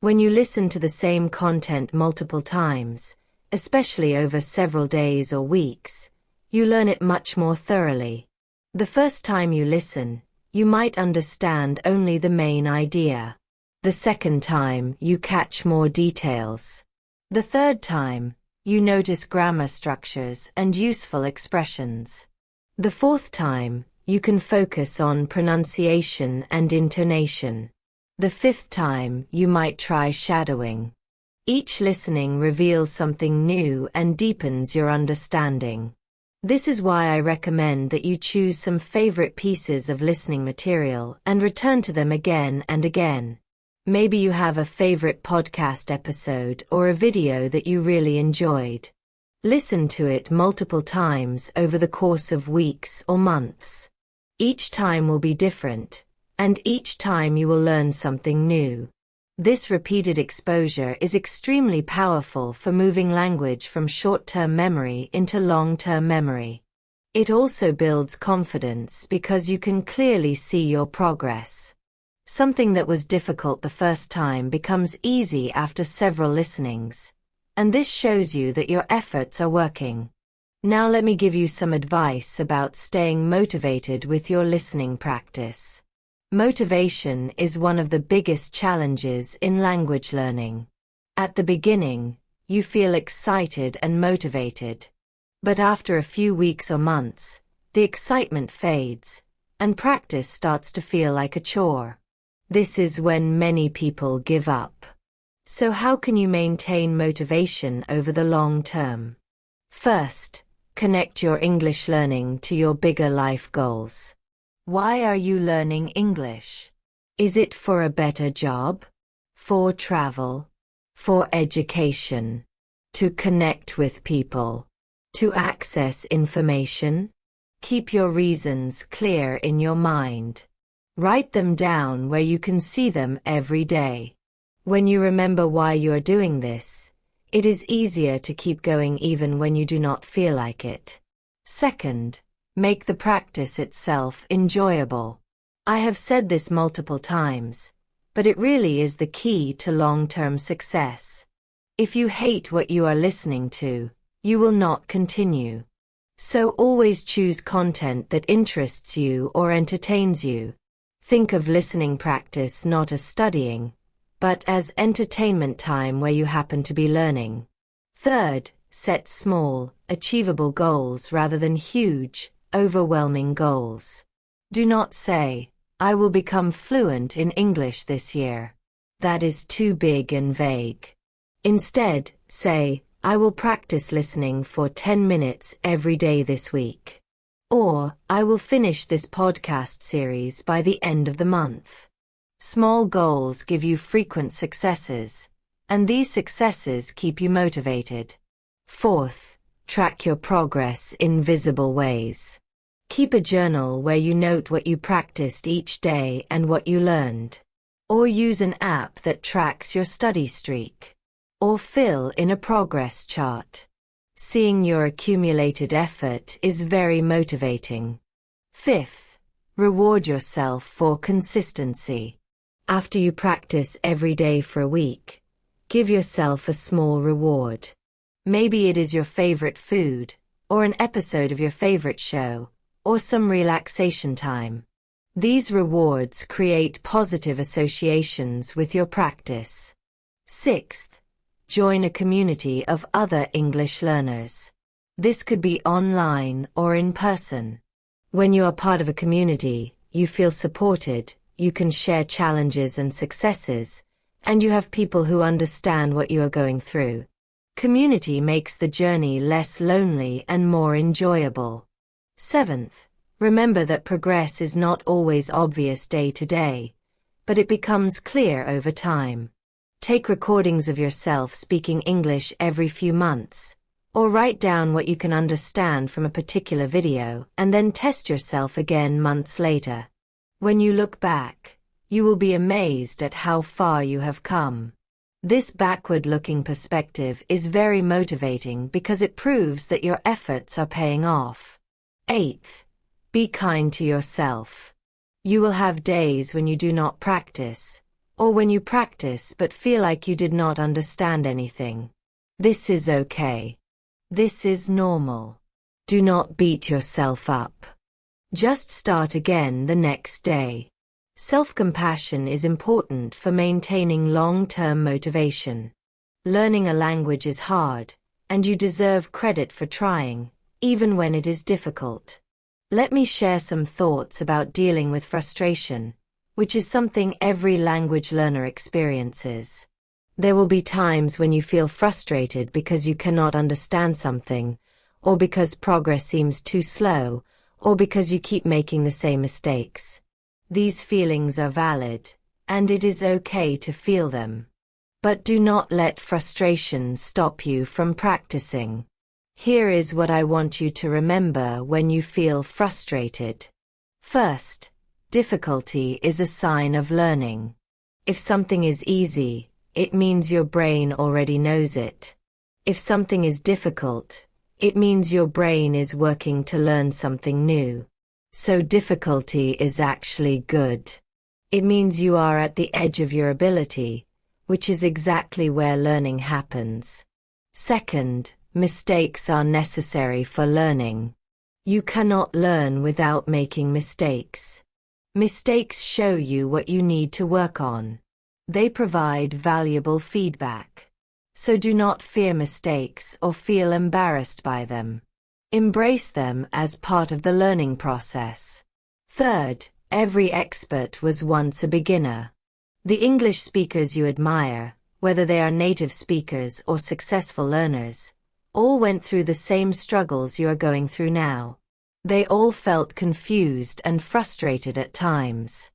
When you listen to the same content multiple times, especially over several days or weeks, you learn it much more thoroughly. The first time you listen, you might understand only the main idea. The second time, you catch more details. The third time, you notice grammar structures and useful expressions. The fourth time, you can focus on pronunciation and intonation. The fifth time, you might try shadowing. Each listening reveals something new and deepens your understanding. This is why I recommend that you choose some favorite pieces of listening material and return to them again and again. Maybe you have a favorite podcast episode or a video that you really enjoyed. Listen to it multiple times over the course of weeks or months. Each time will be different, and each time you will learn something new. This repeated exposure is extremely powerful for moving language from short-term memory into long-term memory. It also builds confidence because you can clearly see your progress. Something that was difficult the first time becomes easy after several listenings, and this shows you that your efforts are working. Now let me give you some advice about staying motivated with your listening practice. Motivation is one of the biggest challenges in language learning. At the beginning, you feel excited and motivated. But after a few weeks or months, the excitement fades, and practice starts to feel like a chore. This is when many people give up. So how can you maintain motivation over the long term? First, Connect your English learning to your bigger life goals. Why are you learning English? Is it for a better job? For travel? For education? To connect with people? To access information? Keep your reasons clear in your mind. Write them down where you can see them every day. When you remember why you are doing this, it is easier to keep going even when you do not feel like it. Second, make the practice itself enjoyable. I have said this multiple times, but it really is the key to long-term success. If you hate what you are listening to, you will not continue. So always choose content that interests you or entertains you. Think of listening practice not as studying, but as entertainment time where you happen to be learning. Third, set small, achievable goals rather than huge, overwhelming goals. Do not say, "I will become fluent in English this year." That is too big and vague. Instead, say, "I will practice listening for 10 minutes every day this week." Or, "I will finish this podcast series by the end of the month." Small goals give you frequent successes, and these successes keep you motivated. Fourth, track your progress in visible ways. Keep a journal where you note what you practiced each day and what you learned. Or use an app that tracks your study streak. Or fill in a progress chart. Seeing your accumulated effort is very motivating. Fifth, reward yourself for consistency. After you practice every day for a week, give yourself a small reward. Maybe it is your favorite food, or an episode of your favorite show, or some relaxation time. These rewards create positive associations with your practice. Sixth, join a community of other English learners. This could be online or in person. When you are part of a community, you feel supported, you can share challenges and successes, and you have people who understand what you are going through. Community makes the journey less lonely and more enjoyable. Seventh, remember that progress is not always obvious day to day, but it becomes clear over time. Take recordings of yourself speaking English every few months, or write down what you can understand from a particular video and then test yourself again months later. When you look back, you will be amazed at how far you have come. This backward-looking perspective is very motivating because it proves that your efforts are paying off. Eighth, be kind to yourself. You will have days when you do not practice, or when you practice but feel like you did not understand anything. This is okay. This is normal. Do not beat yourself up. Just start again the next day. Self-compassion is important for maintaining long-term motivation. Learning a language is hard, and you deserve credit for trying, even when it is difficult. Let me share some thoughts about dealing with frustration, which is something every language learner experiences. There will be times when you feel frustrated because you cannot understand something, or because progress seems too slow, or because you keep making the same mistakes. These feelings are valid, and it is okay to feel them. But do not let frustration stop you from practicing. Here is what I want you to remember when you feel frustrated. First, difficulty is a sign of learning. If something is easy, it means your brain already knows it. If something is difficult, it means your brain is working to learn something new. So difficulty is actually good. It means you are at the edge of your ability, which is exactly where learning happens. Second, mistakes are necessary for learning. You cannot learn without making mistakes. Mistakes show you what you need to work on. They provide valuable feedback. So do not fear mistakes or feel embarrassed by them. Embrace them as part of the learning process. Third, every expert was once a beginner. The English speakers you admire, whether they are native speakers or successful learners, all went through the same struggles you are going through now. They all felt confused and frustrated at times.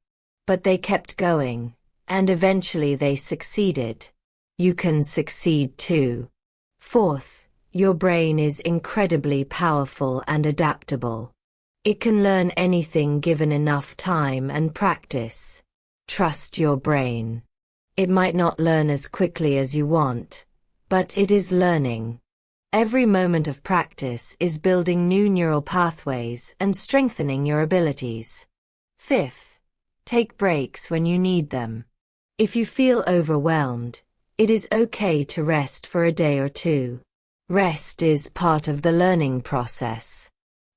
But they kept going, and eventually they succeeded. You can succeed too. Fourth, your brain is incredibly powerful and adaptable. It can learn anything given enough time and practice. Trust your brain. It might not learn as quickly as you want, but it is learning. Every moment of practice is building new neural pathways and strengthening your abilities. Fifth, take breaks when you need them. If you feel overwhelmed, it is okay to rest for a day or two. Rest is part of the learning process.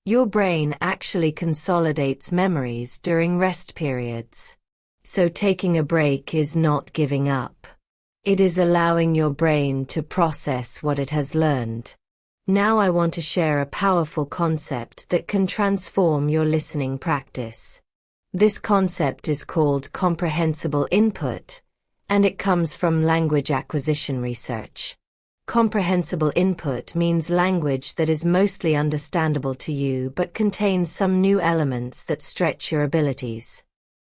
Your brain actually consolidates memories during rest periods. So taking a break is not giving up. It is allowing your brain to process what it has learned. Now I want to share a powerful concept that can transform your listening practice. This concept is called comprehensible input, and it comes from language acquisition research. Comprehensible input means language that is mostly understandable to you but contains some new elements that stretch your abilities.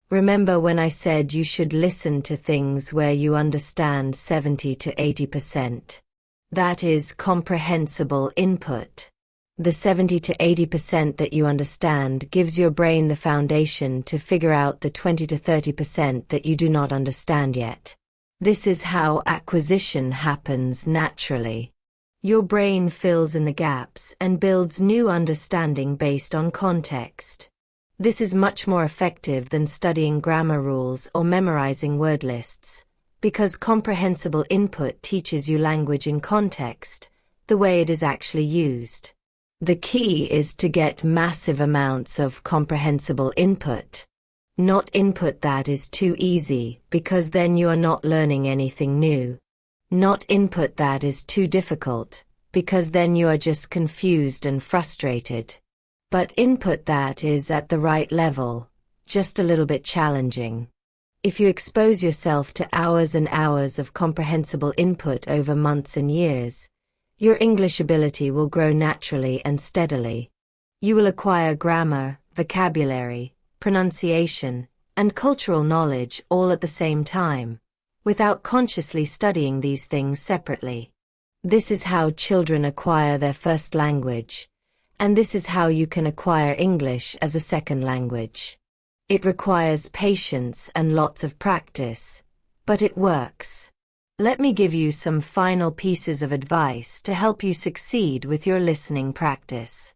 Remember when I said you should listen to things where you understand 70 to 80%? That is comprehensible input. The 70 to 80% that you understand gives your brain the foundation to figure out the 20 to 30% that you do not understand yet. This is how acquisition happens naturally. Your brain fills in the gaps and builds new understanding based on context. This is much more effective than studying grammar rules or memorizing word lists, because comprehensible input teaches you language in context, the way it is actually used. The key is to get massive amounts of comprehensible input. Not input that is too easy, because then you are not learning anything new. Not input that is too difficult, because then you are just confused and frustrated. But input that is at the right level, just a little bit challenging. If you expose yourself to hours and hours of comprehensible input over months and years, your English ability will grow naturally and steadily. You will acquire grammar, vocabulary, pronunciation, and cultural knowledge all at the same time, without consciously studying these things separately. This is how children acquire their first language. And this is how you can acquire English as a second language. It requires patience and lots of practice, but it works. Let me give you some final pieces of advice to help you succeed with your listening practice.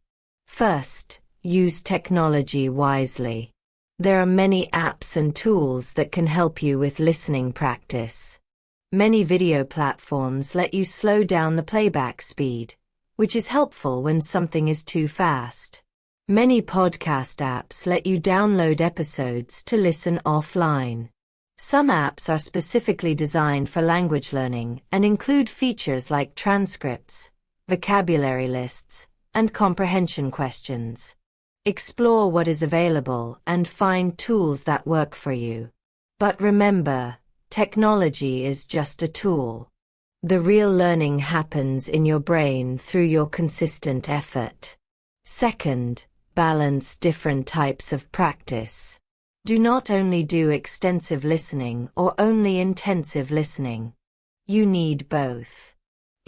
First, use technology wisely. There are many apps and tools that can help you with listening practice. Many video platforms let you slow down the playback speed, which is helpful when something is too fast. Many podcast apps let you download episodes to listen offline. Some apps are specifically designed for language learning and include features like transcripts, vocabulary lists, and comprehension questions. Explore what is available and find tools that work for you. But remember, technology is just a tool. The real learning happens in your brain through your consistent effort. Second, balance different types of practice. Do not only do extensive listening or only intensive listening. You need both.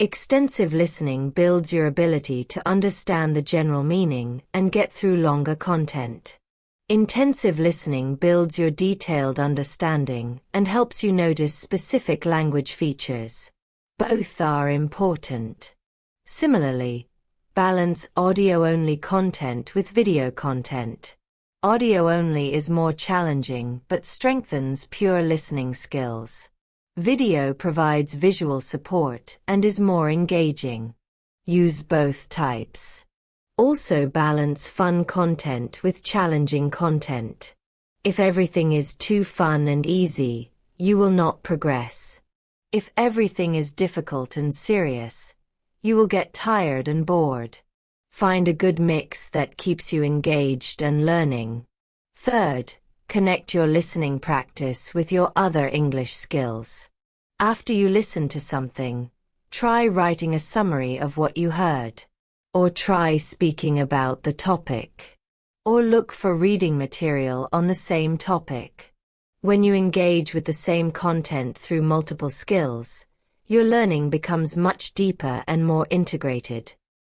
Extensive listening builds your ability to understand the general meaning and get through longer content. Intensive listening builds your detailed understanding and helps you notice specific language features. Both are important. Similarly, balance audio-only content with video content. Audio-only is more challenging but strengthens pure listening skills. Video provides visual support and is more engaging. Use both types. Also balance fun content with challenging content. If everything is too fun and easy, you will not progress. If everything is difficult and serious, you will get tired and bored. Find a good mix that keeps you engaged and learning. Third, connect your listening practice with your other English skills. After you listen to something, Try writing a summary of what you heard. Or try speaking about the topic. Or look for reading material on the same topic. When you engage with the same content through multiple skills, your learning becomes much deeper and more integrated.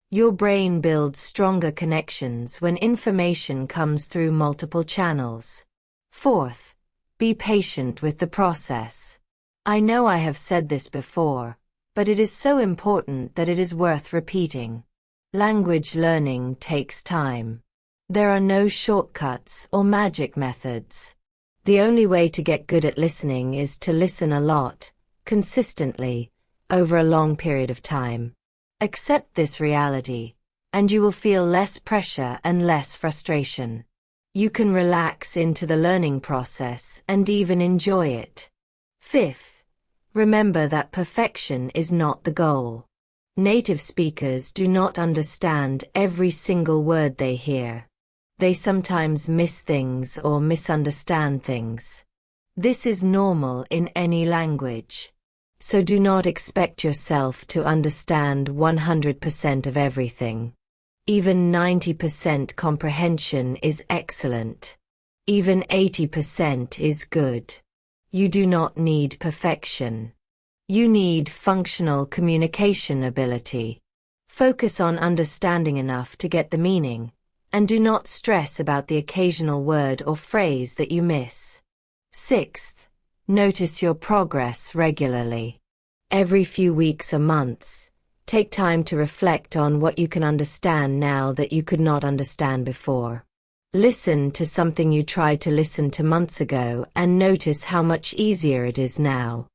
Your brain builds stronger connections when information comes through multiple channels. Fourth, be patient with the process. I know I have said this before, but it is so important that it is worth repeating. Language learning takes time. There are no shortcuts or magic methods. The only way to get good at listening is to listen a lot, consistently, over a long period of time. Accept this reality, and you will feel less pressure and less frustration. You can relax into the learning process and even enjoy it. Fifth, remember that perfection is not the goal. Native speakers do not understand every single word they hear. They sometimes miss things or misunderstand things. This is normal in any language. So do not expect yourself to understand 100% of everything. Even 90% comprehension is excellent. Even 80% is good. You do not need perfection. You need functional communication ability. Focus on understanding enough to get the meaning, and do not stress about the occasional word or phrase that you miss. Sixth, notice your progress regularly. Every few weeks or months, take time to reflect on what you can understand now that you could not understand before. Listen to something you tried to listen to months ago and notice how much easier it is now.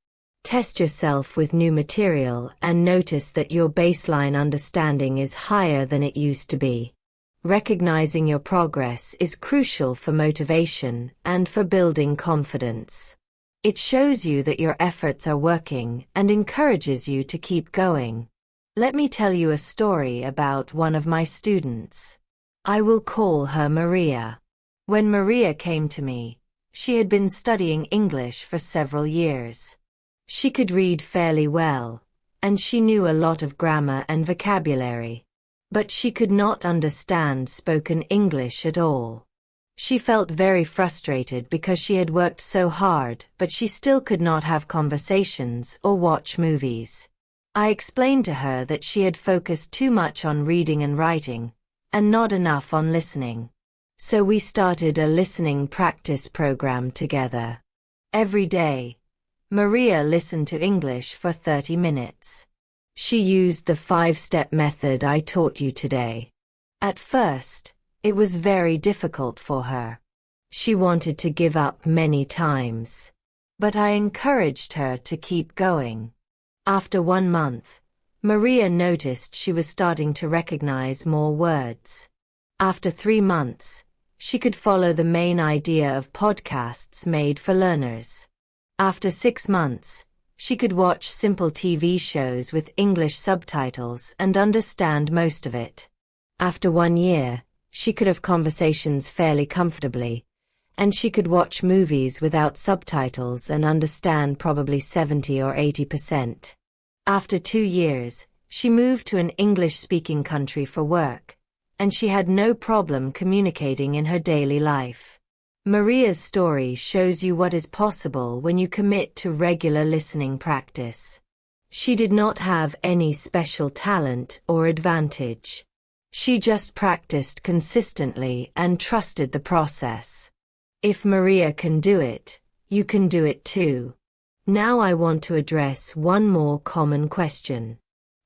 Test yourself with new material and notice that your baseline understanding is higher than it used to be. Recognizing your progress is crucial for motivation and for building confidence. It shows you that your efforts are working and encourages you to keep going. Let me tell you a story about one of my students. I will call her Maria. When Maria came to me, she had been studying English for several years. She could read fairly well, and she knew a lot of grammar and vocabulary. But she could not understand spoken English at all. She felt very frustrated because she had worked so hard, but she still could not have conversations or watch movies. I explained to her that she had focused too much on reading and writing, and not enough on listening. So we started a listening practice program together. Every day, Maria listened to English for 30 minutes. She used the 5-step method I taught you today. At first, it was very difficult for her. She wanted to give up many times. But I encouraged her to keep going. After 1 month, Maria noticed she was starting to recognize more words. After 3 months, she could follow the main idea of podcasts made for learners. After 6 months, she could watch simple TV shows with English subtitles and understand most of it. After 1 year, she could have conversations fairly comfortably, and she could watch movies without subtitles and understand probably 70 or 80%. After 2 years, she moved to an English-speaking country for work, and she had no problem communicating in her daily life. Maria's story shows you what is possible when you commit to regular listening practice. She did not have any special talent or advantage. She just practiced consistently and trusted the process. If Maria can do it, you can do it too. Now I want to address one more common question.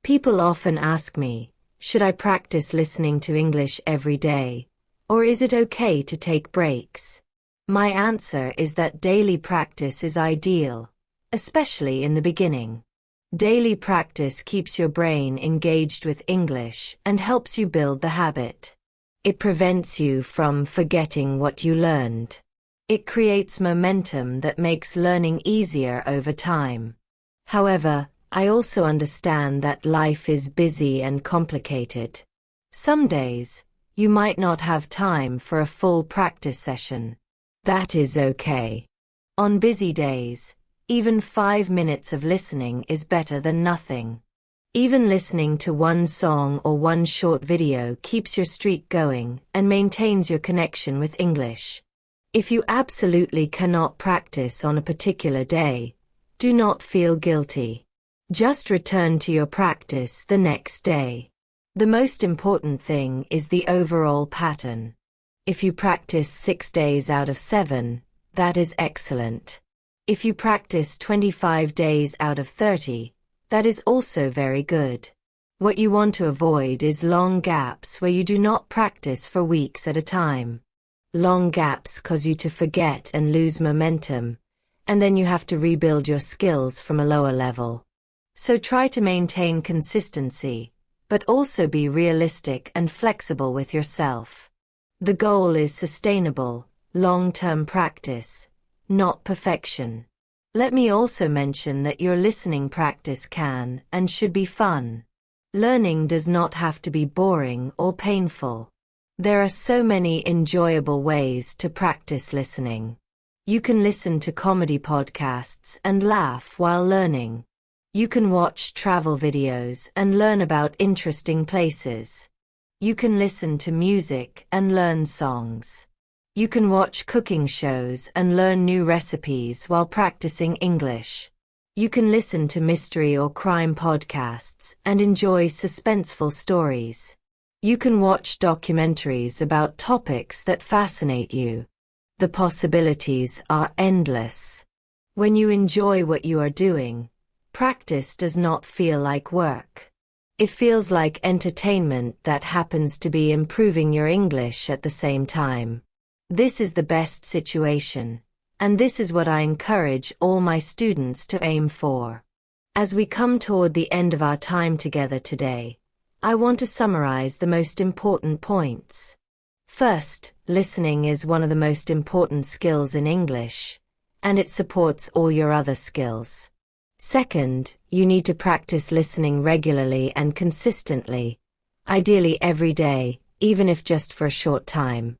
People often ask me, should I practice listening to English every day, or is it okay to take breaks? My answer is that daily practice is ideal, especially in the beginning. Daily practice keeps your brain engaged with English and helps you build the habit. It prevents you from forgetting what you learned. It creates momentum that makes learning easier over time. However, I also understand that life is busy and complicated. Some days, you might not have time for a full practice session. That is okay. On busy days, even 5 minutes of listening is better than nothing. Even listening to one song or one short video keeps your streak going and maintains your connection with English. If you absolutely cannot practice on a particular day, do not feel guilty. Just return to your practice the next day. The most important thing is the overall pattern. If you practice 6 days out of 7, that is excellent. If you practice 25 days out of 30, that is also very good. What you want to avoid is long gaps where you do not practice for weeks at a time. Long gaps cause you to forget and lose momentum, and then you have to rebuild your skills from a lower level. So try to maintain consistency, but also be realistic and flexible with yourself. The goal is sustainable, long-term practice, not perfection. Let me also mention that your listening practice can and should be fun. Learning does not have to be boring or painful. There are so many enjoyable ways to practice listening. You can listen to comedy podcasts and laugh while learning. You can watch travel videos and learn about interesting places. You can listen to music and learn songs. You can watch cooking shows and learn new recipes while practicing English. You can listen to mystery or crime podcasts and enjoy suspenseful stories. You can watch documentaries about topics that fascinate you. The possibilities are endless. When you enjoy what you are doing, practice does not feel like work. It feels like entertainment that happens to be improving your English at the same time. This is the best situation, and this is what I encourage all my students to aim for. As we come toward the end of our time together today, I want to summarize the most important points. First, listening is one of the most important skills in English, and it supports all your other skills. Second, you need to practice listening regularly and consistently, ideally every day, even if just for a short time.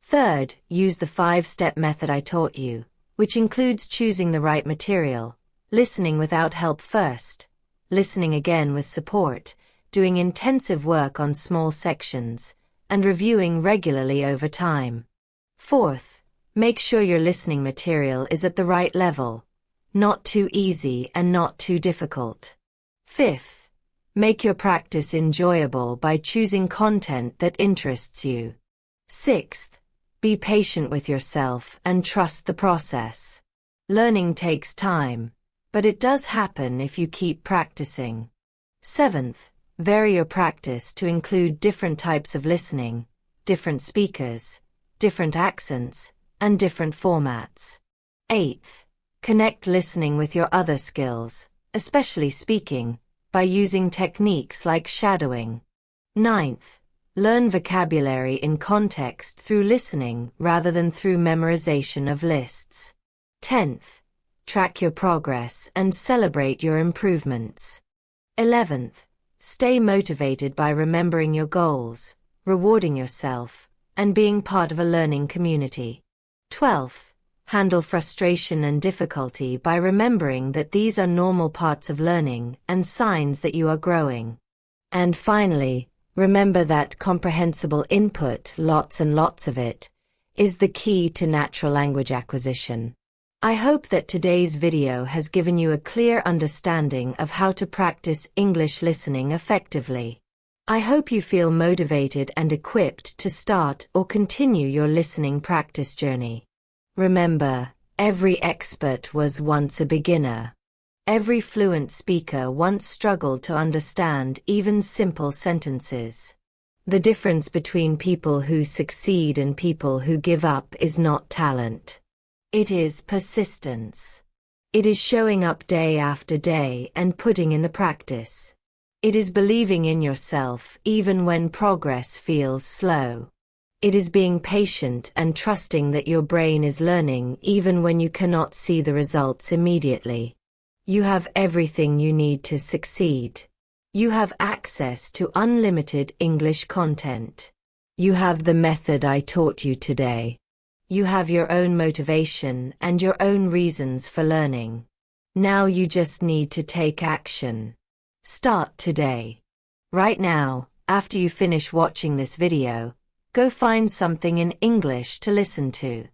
Third, use the 5-step method I taught you, which includes choosing the right material, listening without help first, listening again with support, doing intensive work on small sections, and reviewing regularly over time. Fourth, make sure your listening material is at the right level. Not too easy and not too difficult. Fifth, make your practice enjoyable by choosing content that interests you. Sixth, be patient with yourself and trust the process. Learning takes time, but it does happen if you keep practicing. Seventh, vary your practice to include different types of listening, different speakers, different accents, and different formats. Eighth, connect listening with your other skills, especially speaking, by using techniques like shadowing. Ninth, learn vocabulary in context through listening rather than through memorization of lists. 10th, track your progress and celebrate your improvements. 11th, stay motivated by remembering your goals, rewarding yourself, and being part of a learning community. 12th, handle frustration and difficulty by remembering that these are normal parts of learning and signs that you are growing. And finally, remember that comprehensible input, lots and lots of it, is the key to natural language acquisition. I hope that today's video has given you a clear understanding of how to practice English listening effectively. I hope you feel motivated and equipped to start or continue your listening practice journey. Remember, every expert was once a beginner. Every fluent speaker once struggled to understand even simple sentences. The difference between people who succeed and people who give up is not talent. It is persistence. It is showing up day after day and putting in the practice. It is believing in yourself even when progress feels slow. It is being patient and trusting that your brain is learning even when you cannot see the results immediately. You have everything you need to succeed. You have access to unlimited English content. You have the method I taught you today. You have your own motivation and your own reasons for learning. Now you just need to take action. Start today. Right now, after you finish watching this video, go find something in English to listen to.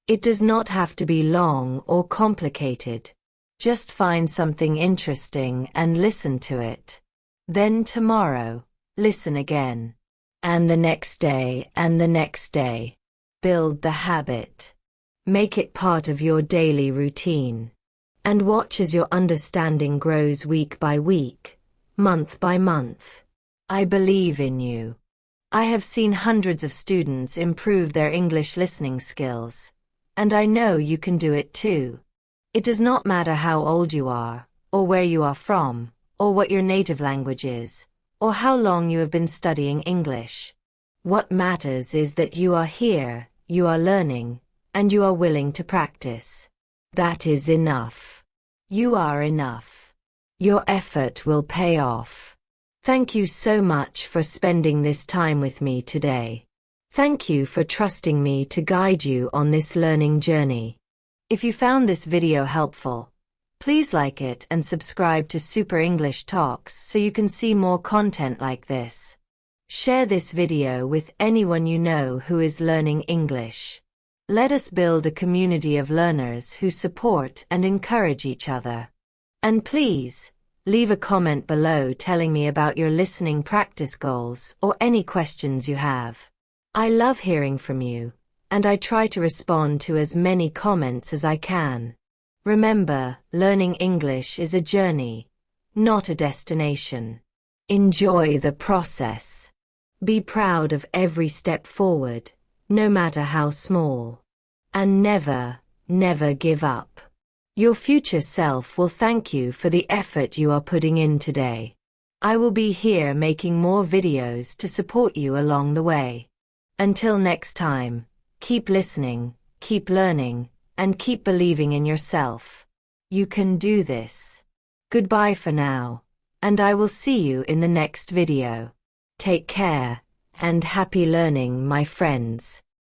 It does not have to be long or complicated. Just find something interesting and listen to it. Then tomorrow, listen again. And the next day and the next day. Build the habit. Make it part of your daily routine. And watch as your understanding grows week by week, month by month. I believe in you. I have seen hundreds of students improve their English listening skills, and I know you can do it too. It does not matter how old you are, or where you are from, or what your native language is, or how long you have been studying English. What matters is that you are here, you are learning, and you are willing to practice. That is enough. You are enough. Your effort will pay off. Thank you so much for spending this time with me today. Thank you for trusting me to guide you on this learning journey. If you found this video helpful, please like it and subscribe to Super English Talks so you can see more content like this. Share this video with anyone you know who is learning English. Let us build a community of learners who support and encourage each other. And please, leave a comment below telling me about your listening practice goals or any questions you have. I love hearing from you, and I try to respond to as many comments as I can. Remember, learning English is a journey, not a destination. Enjoy the process. Be proud of every step forward, no matter how small. And never, never give up. Your future self will thank you for the effort you are putting in today. I will be here making more videos to support you along the way. Until next time, keep listening, keep learning, and keep believing in yourself. You can do this. Goodbye for now, and I will see you in the next video. Take care, and happy learning, my friends.